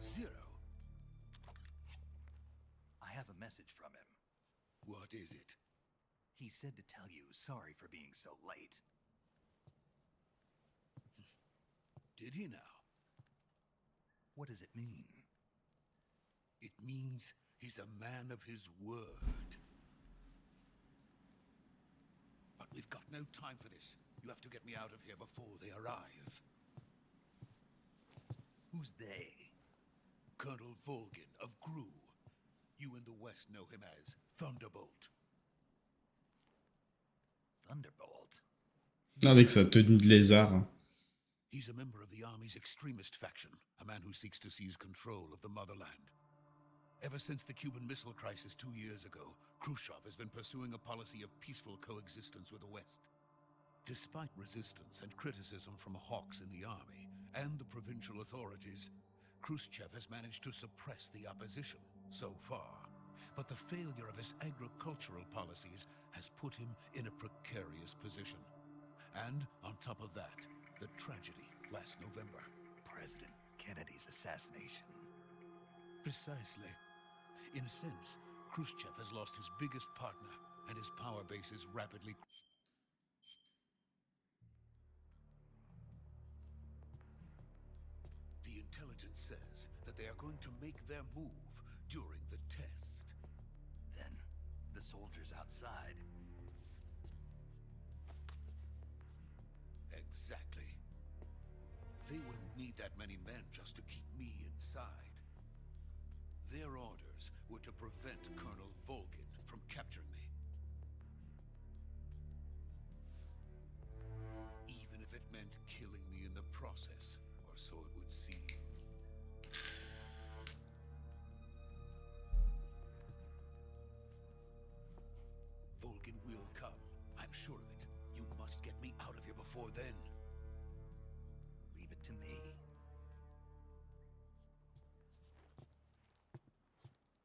Speaker 8: Zero?
Speaker 2: I have a message from him.
Speaker 8: What is it?
Speaker 2: He said to tell you sorry for being so late.
Speaker 8: Did he now?
Speaker 2: What does it mean?
Speaker 8: It means he's a man of his word. But we've got no time for this. You have to get me out of here before they arrive.
Speaker 2: Who's they?
Speaker 8: Colonel Volgin of Gru. You in the West know him as Thunderbolt.
Speaker 2: Thunderbolt?
Speaker 1: Avec sa tenue de lézard.
Speaker 8: He's a member of the Army's extremist faction, a man who seeks to seize control of the motherland. Ever since the Cuban Missile Crisis 2 years ago, Khrushchev has been pursuing a policy of peaceful coexistence with the West. Despite resistance and criticism from hawks in the army and the provincial authorities, Khrushchev has managed to suppress the opposition so far. But the failure of his agricultural policies has put him in a precarious position. And on top of that, the tragedy last November.
Speaker 2: President Kennedy's assassination.
Speaker 8: Precisely. In a sense, Khrushchev has lost his biggest partner, and his power base is rapidly... The intelligence says that they are going to make their move during the test.
Speaker 2: Then, the soldiers outside.
Speaker 8: Exactly. They wouldn't need that many men just to keep me inside. Their orders were to prevent Colonel Volgin from capturing me. Even if it meant killing me in the process, or so it would seem. Volgin will come. I'm sure of it. You must get me out of here before then.
Speaker 2: Leave it to me.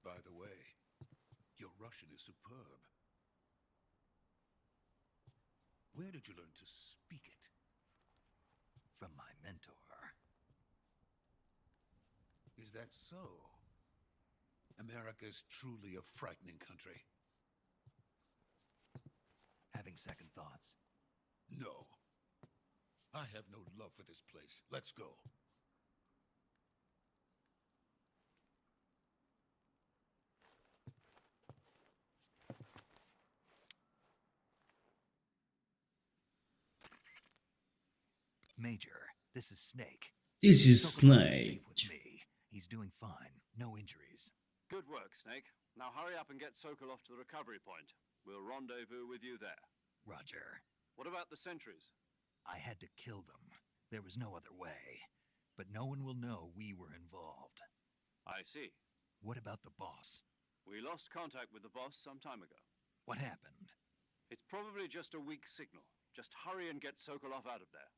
Speaker 8: By the way, your Russian is superb. Where did you learn to speak it?
Speaker 2: From my mentor.
Speaker 8: Is that so? America's truly a frightening country.
Speaker 2: Having second thoughts.
Speaker 8: No. I have no love for this place. Let's go.
Speaker 2: Major, this is Snake.
Speaker 1: This is
Speaker 2: Sokolov is safe
Speaker 1: Snake.
Speaker 2: with me. He's doing fine. No injuries.
Speaker 3: Good work, Snake. Now hurry up and get Sokolov to the recovery point. We'll rendezvous with you there.
Speaker 2: Roger.
Speaker 3: What about the sentries?
Speaker 2: I had to kill them. There was no other way. But no one will know we were involved.
Speaker 3: I see.
Speaker 2: What about the boss?
Speaker 3: We lost contact with the boss some time ago.
Speaker 2: What happened?
Speaker 3: It's probably just a weak signal. Just hurry and get Sokolov out of there.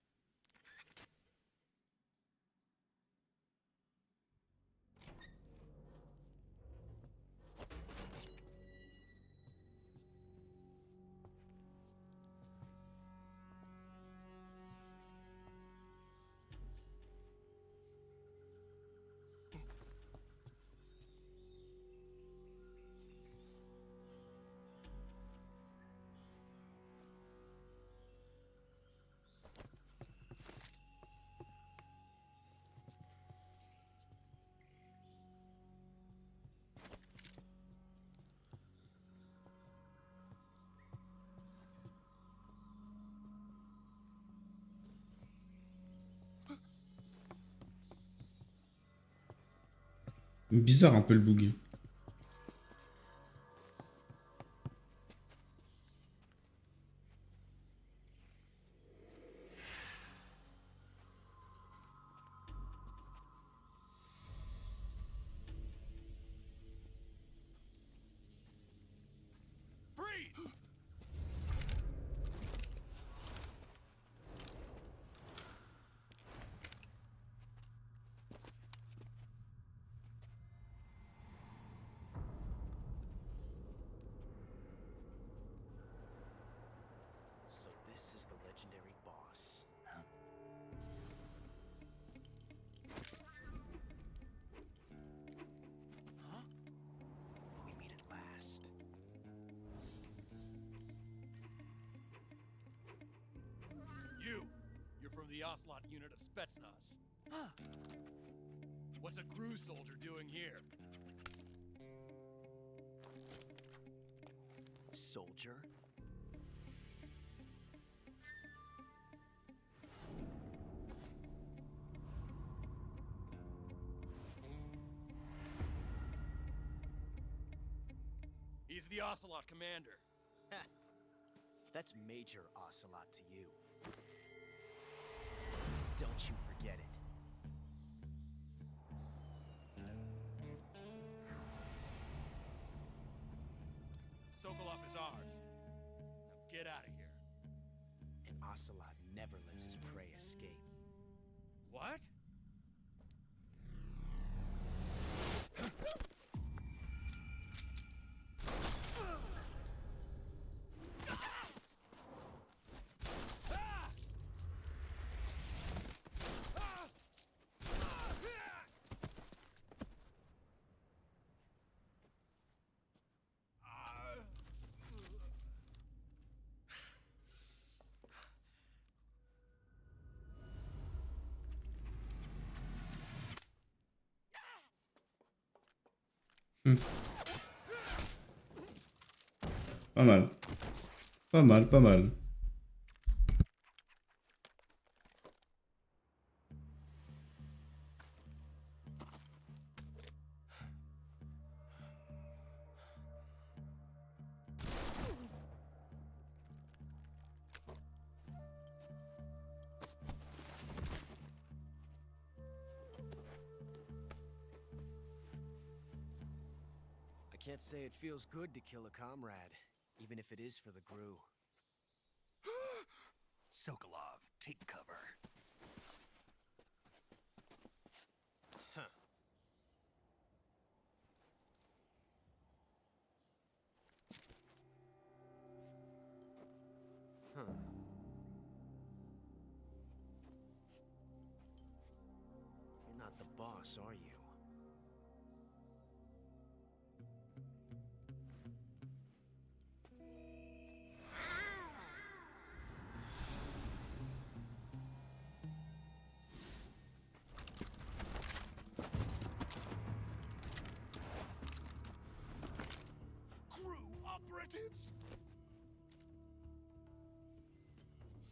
Speaker 1: Bizarre un peu le bug.
Speaker 9: the Ocelot unit of Spetsnaz. What's a crew soldier doing here?
Speaker 2: Soldier?
Speaker 9: He's the Ocelot commander.
Speaker 2: That's Major Ocelot to you. Don't you forget it.
Speaker 9: Sokolov is ours. Now get out of here.
Speaker 2: And Ocelot never lets his prey escape.
Speaker 9: What?
Speaker 1: Pas mal. Pas mal, pas mal.
Speaker 2: I can't say it feels good to kill a comrade, even if it is for the GRU.
Speaker 3: Sokolov, take cover.
Speaker 2: Huh. Huh. You're not the boss, are you?
Speaker 3: Operatives!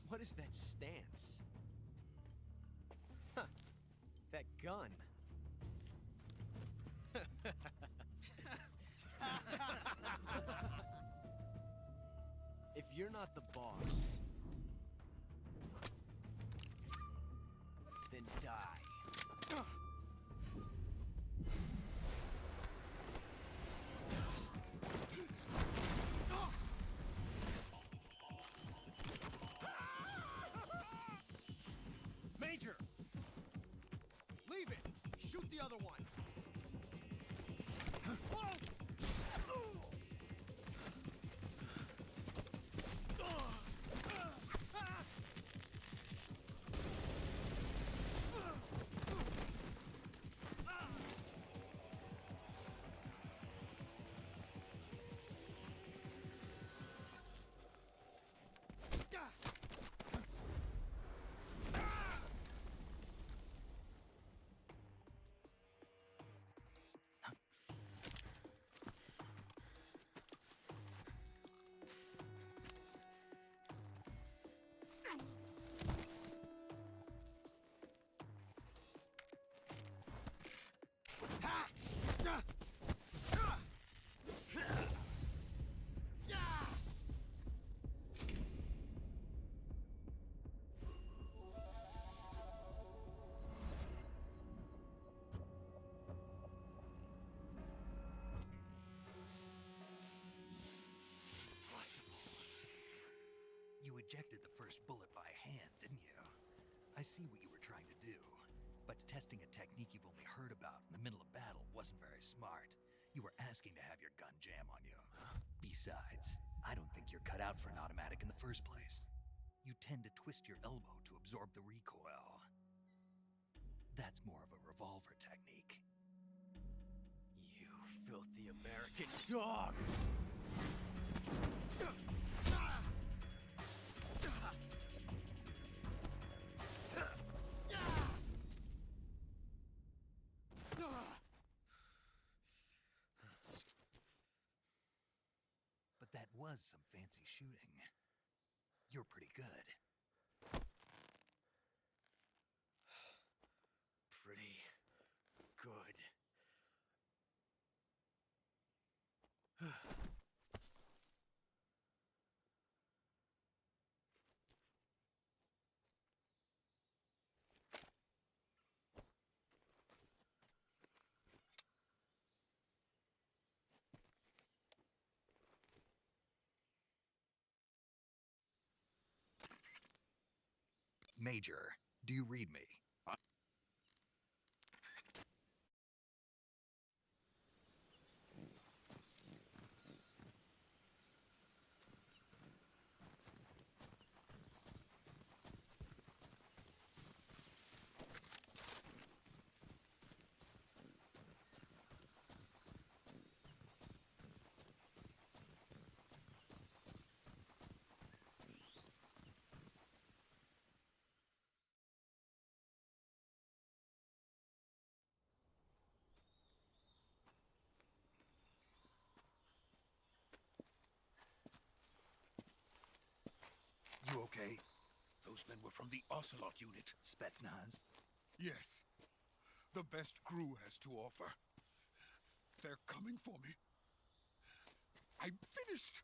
Speaker 2: What is that stance? Huh. That gun. If you're not the boss, then die.
Speaker 9: Major!
Speaker 2: Leave it! Shoot the other one!
Speaker 3: You ejected the first bullet by hand, didn't you? I see what you were trying to do. But testing a technique you've only heard about in the middle of battle wasn't very smart. You were asking to have your gun jam on you. Besides, I don't think you're cut out for an automatic in the first place. You tend to twist your elbow to absorb the recoil. That's more of a revolver technique.
Speaker 2: You filthy American dog! was some fancy shooting. You're pretty good.
Speaker 4: Pretty good.
Speaker 2: Major, do you read me?
Speaker 8: You okay? Those men were from the Ocelot unit.
Speaker 2: Spetsnaz?
Speaker 8: Yes. The best crew has to offer. They're coming for me. I'm finished.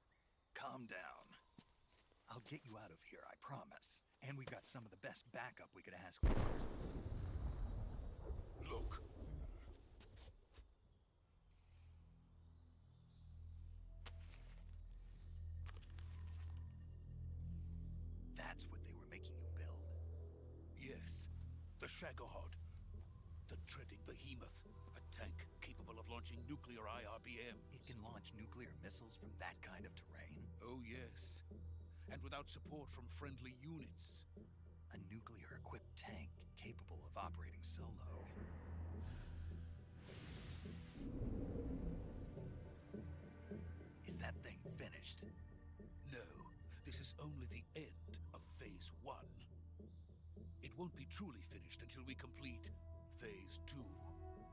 Speaker 2: Calm down. I'll get you out of here, I promise. And we've got some of the best backup we could ask for.
Speaker 8: Look.
Speaker 2: That's what they were making you build.
Speaker 8: Yes. The Shagohod. The dreaded behemoth. A tank capable of launching nuclear IRBM.
Speaker 2: It can launch nuclear missiles from that kind of terrain?
Speaker 8: Oh, yes. And without support from friendly units.
Speaker 2: A nuclear-equipped tank capable of operating solo. Is that thing finished?
Speaker 8: No, this is only the end of Phase 1. It won't be truly finished until we complete Phase 2.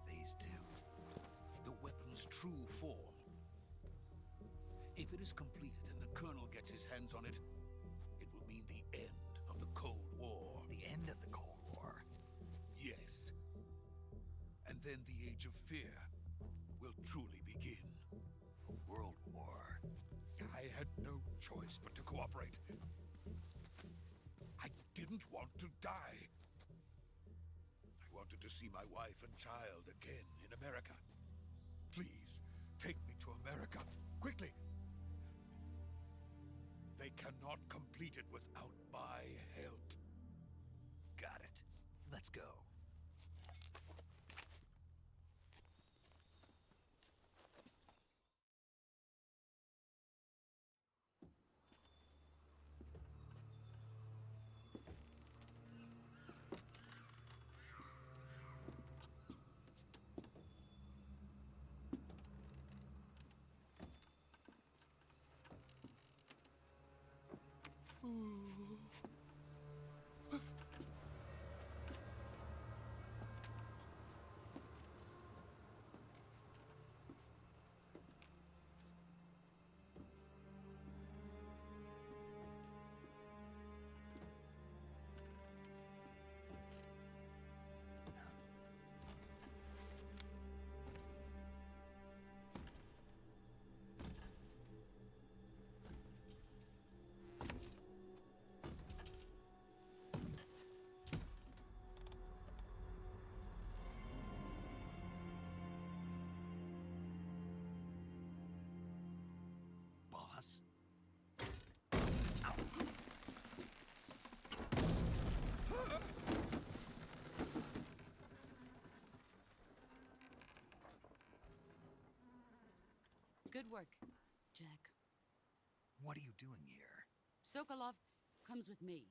Speaker 2: Phase 2?
Speaker 8: The weapon's true form. If it is completed and the Colonel gets his hands on it, it will mean the end of the Cold War.
Speaker 2: The end of the Cold War?
Speaker 8: Yes. And then the Age of Fear will truly begin.
Speaker 2: A world war?
Speaker 8: I had no choice but to cooperate. I didn't want to die. I wanted to see my wife and child again in America. Please, take me to America, quickly. They cannot complete it without my help.
Speaker 2: Got it. Let's go. Boss? Ow.
Speaker 7: Good work, Jack.
Speaker 2: What are you doing here?
Speaker 7: Sokolov comes with me.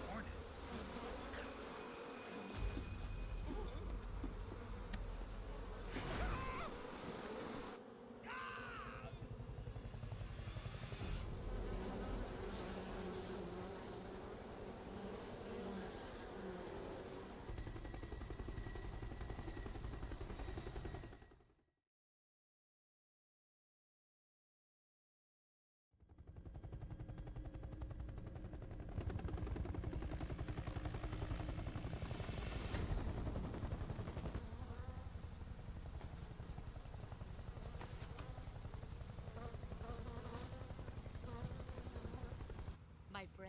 Speaker 2: Hornets?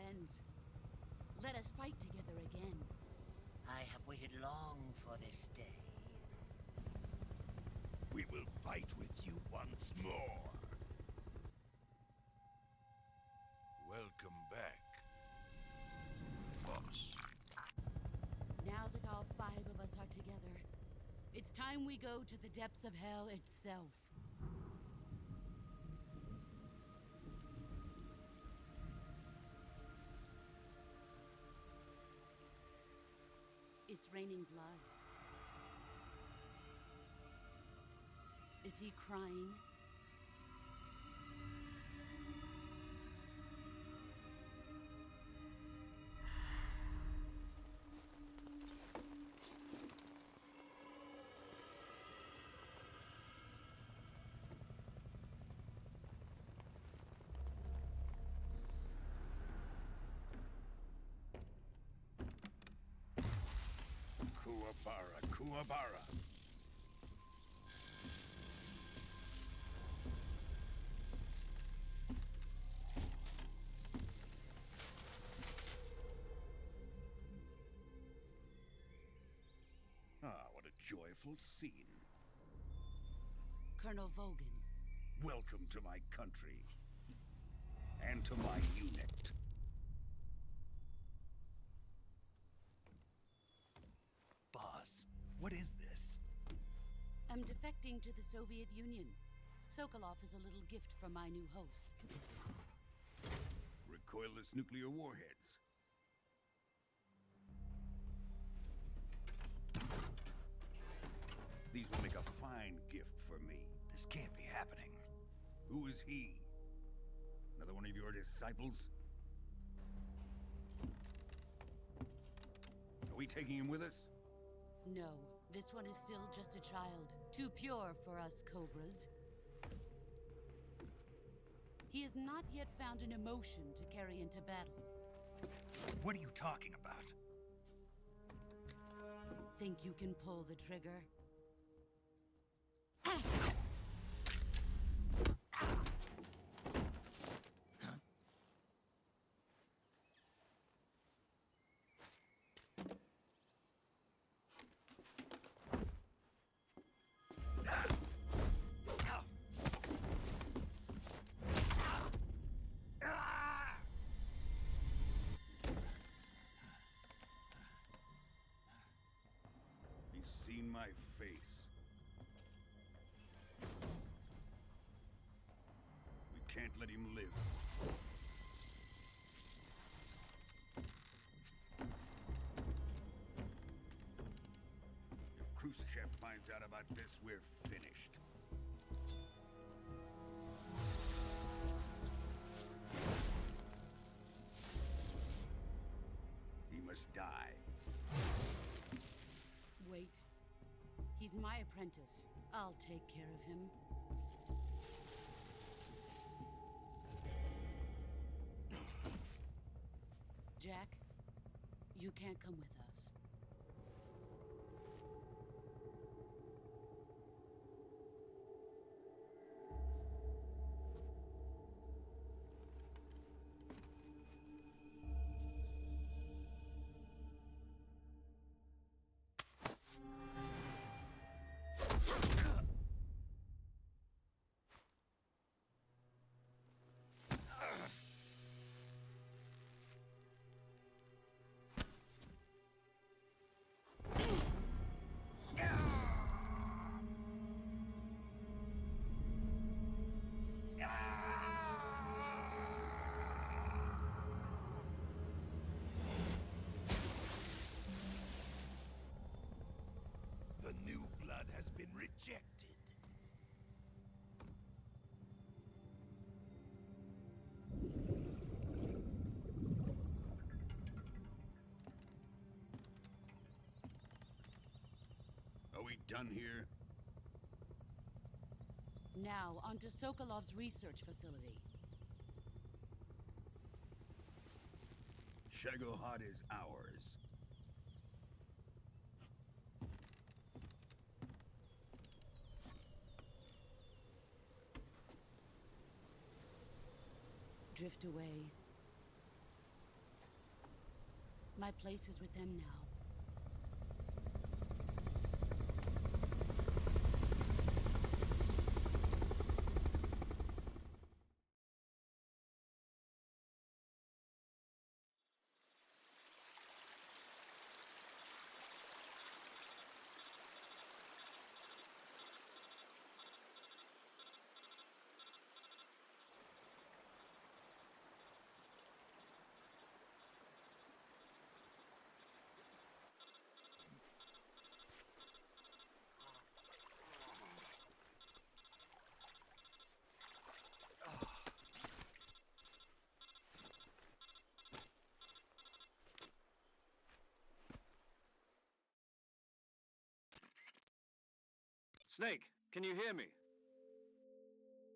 Speaker 7: ends. Let us fight together again.
Speaker 10: I have waited long for this day.
Speaker 8: We will fight with you once more. Welcome back, boss.
Speaker 7: Now that all 5 of us are together, it's time we go to the depths of hell itself. It's raining blood. Is he crying?
Speaker 8: Kuwabara, Kuwabara. Ah, what a joyful scene.
Speaker 7: Colonel Vogan.
Speaker 8: Welcome to my country. And to my unit.
Speaker 2: Boss, what is this?
Speaker 7: I'm defecting to the Soviet Union. Sokolov is a little gift from my new hosts.
Speaker 8: Recoilless nuclear warheads. These will make a fine gift for me.
Speaker 2: This can't be happening.
Speaker 8: Who is he? Another one of your disciples? Are we taking him with us?
Speaker 7: No, this one is still just a child. Too pure for us Cobras. He has not yet found an emotion to carry into battle.
Speaker 2: What are you talking about?
Speaker 7: Think you can pull the trigger?
Speaker 8: He's seen my face. We can't let him live. If Khrushchev finds out about this, we're finished. He must die.
Speaker 7: Wait. He's my apprentice. I'll take care of him. Jack, you can't come with us.
Speaker 8: The new blood has been rejected. Are we done here?
Speaker 7: Now, onto Sokolov's research facility.
Speaker 8: Shagohod is ours.
Speaker 7: Drift away. My place is with them now.
Speaker 3: Snake, can you hear me?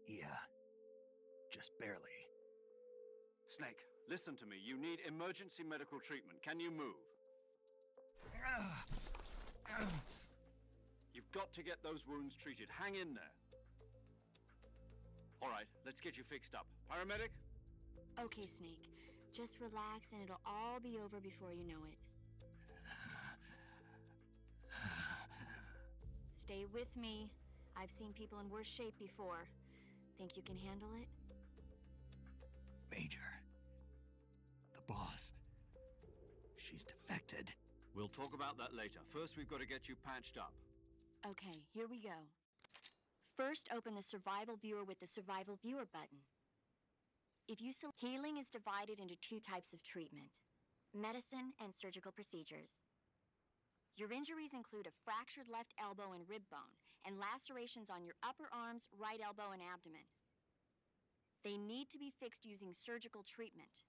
Speaker 2: Yeah. Just barely.
Speaker 3: Snake, listen to me. You need emergency medical treatment. Can you move? You've got to get those wounds treated. Hang in there. All right, let's get you fixed up. Paramedic?
Speaker 6: Okay, Snake. Just relax and it'll all be over before you know it. Stay with me. I've seen people in worse shape before. Think you can handle it?
Speaker 2: Major. The boss. She's defected.
Speaker 3: We'll talk about that later. First, we've got to get you patched up.
Speaker 6: Okay, here we go. First, open the Survival Viewer with the Survival Viewer button. If you select, healing is divided into two types of treatment: medicine and surgical procedures. Your injuries include a fractured left elbow and rib bone, and lacerations on your upper arms, right elbow, and abdomen. They need to be fixed using surgical treatment.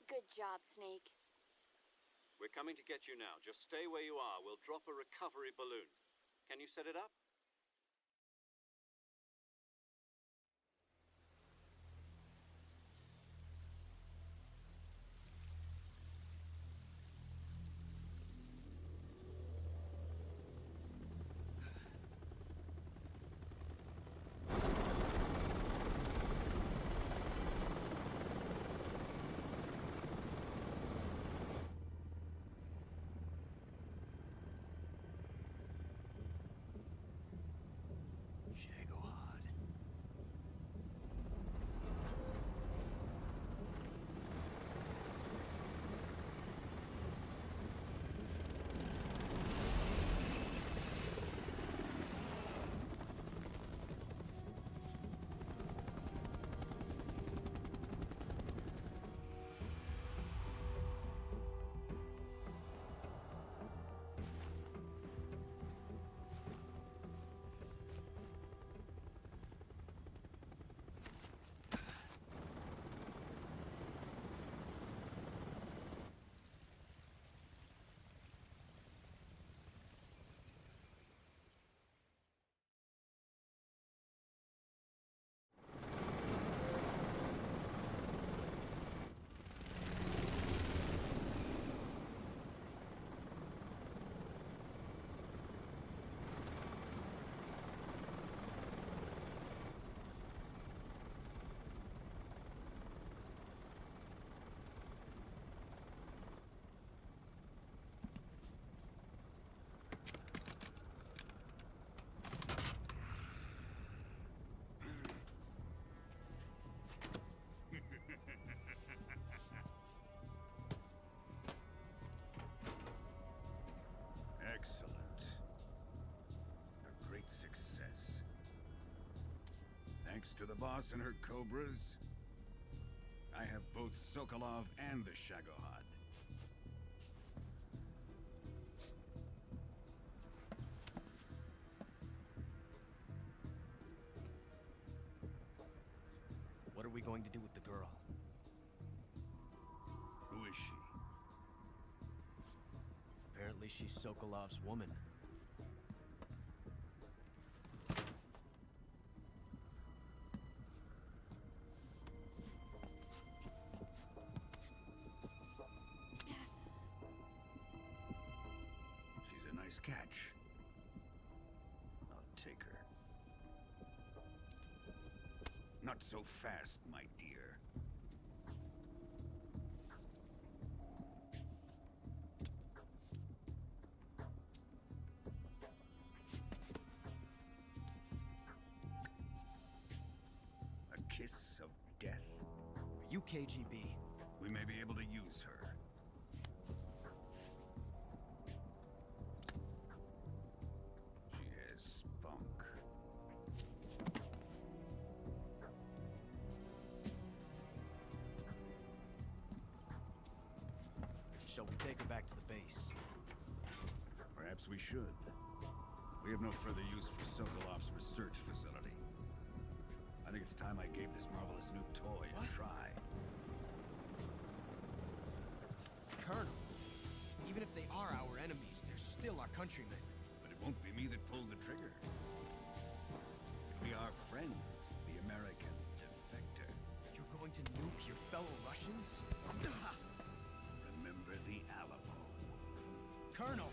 Speaker 6: Good job, Snake.
Speaker 3: We're coming to get you now. Just stay where you are. We'll drop a recovery balloon. Can you set it up?
Speaker 8: Thanks to the boss and her cobras, I have both Sokolov and the Shagohod.
Speaker 2: What are we going to do with the girl?
Speaker 8: Who is she?
Speaker 2: Apparently she's Sokolov's woman.
Speaker 8: She's a nice catch. I'll take her. Not so fast, my dear. A kiss of death?
Speaker 2: Are you KGB?
Speaker 8: We may be able to use her. She has spunk.
Speaker 2: Shall we take her back to the base?
Speaker 8: Perhaps we should. We have no further use for Sokolov's research facility. I think it's time I gave this marvelous new toy a try.
Speaker 2: Colonel, even if they are our enemies, they're still our countrymen.
Speaker 8: But it won't be me that pulled the trigger. It'll be our friend, the American defector.
Speaker 2: You're going to nuke your fellow Russians?
Speaker 8: Remember the Alamo.
Speaker 2: Colonel!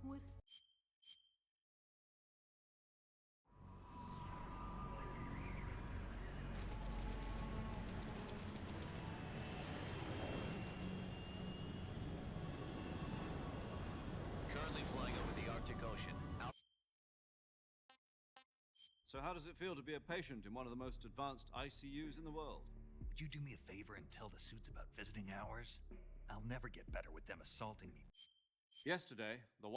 Speaker 11: With
Speaker 5: Currently flying over the Arctic Ocean.
Speaker 3: So how does it feel to be a patient in one of the most advanced ICUs in the world?
Speaker 2: Would you do me a favor and tell the suits about visiting hours? I'll never get better with them assaulting me.
Speaker 3: Yesterday, the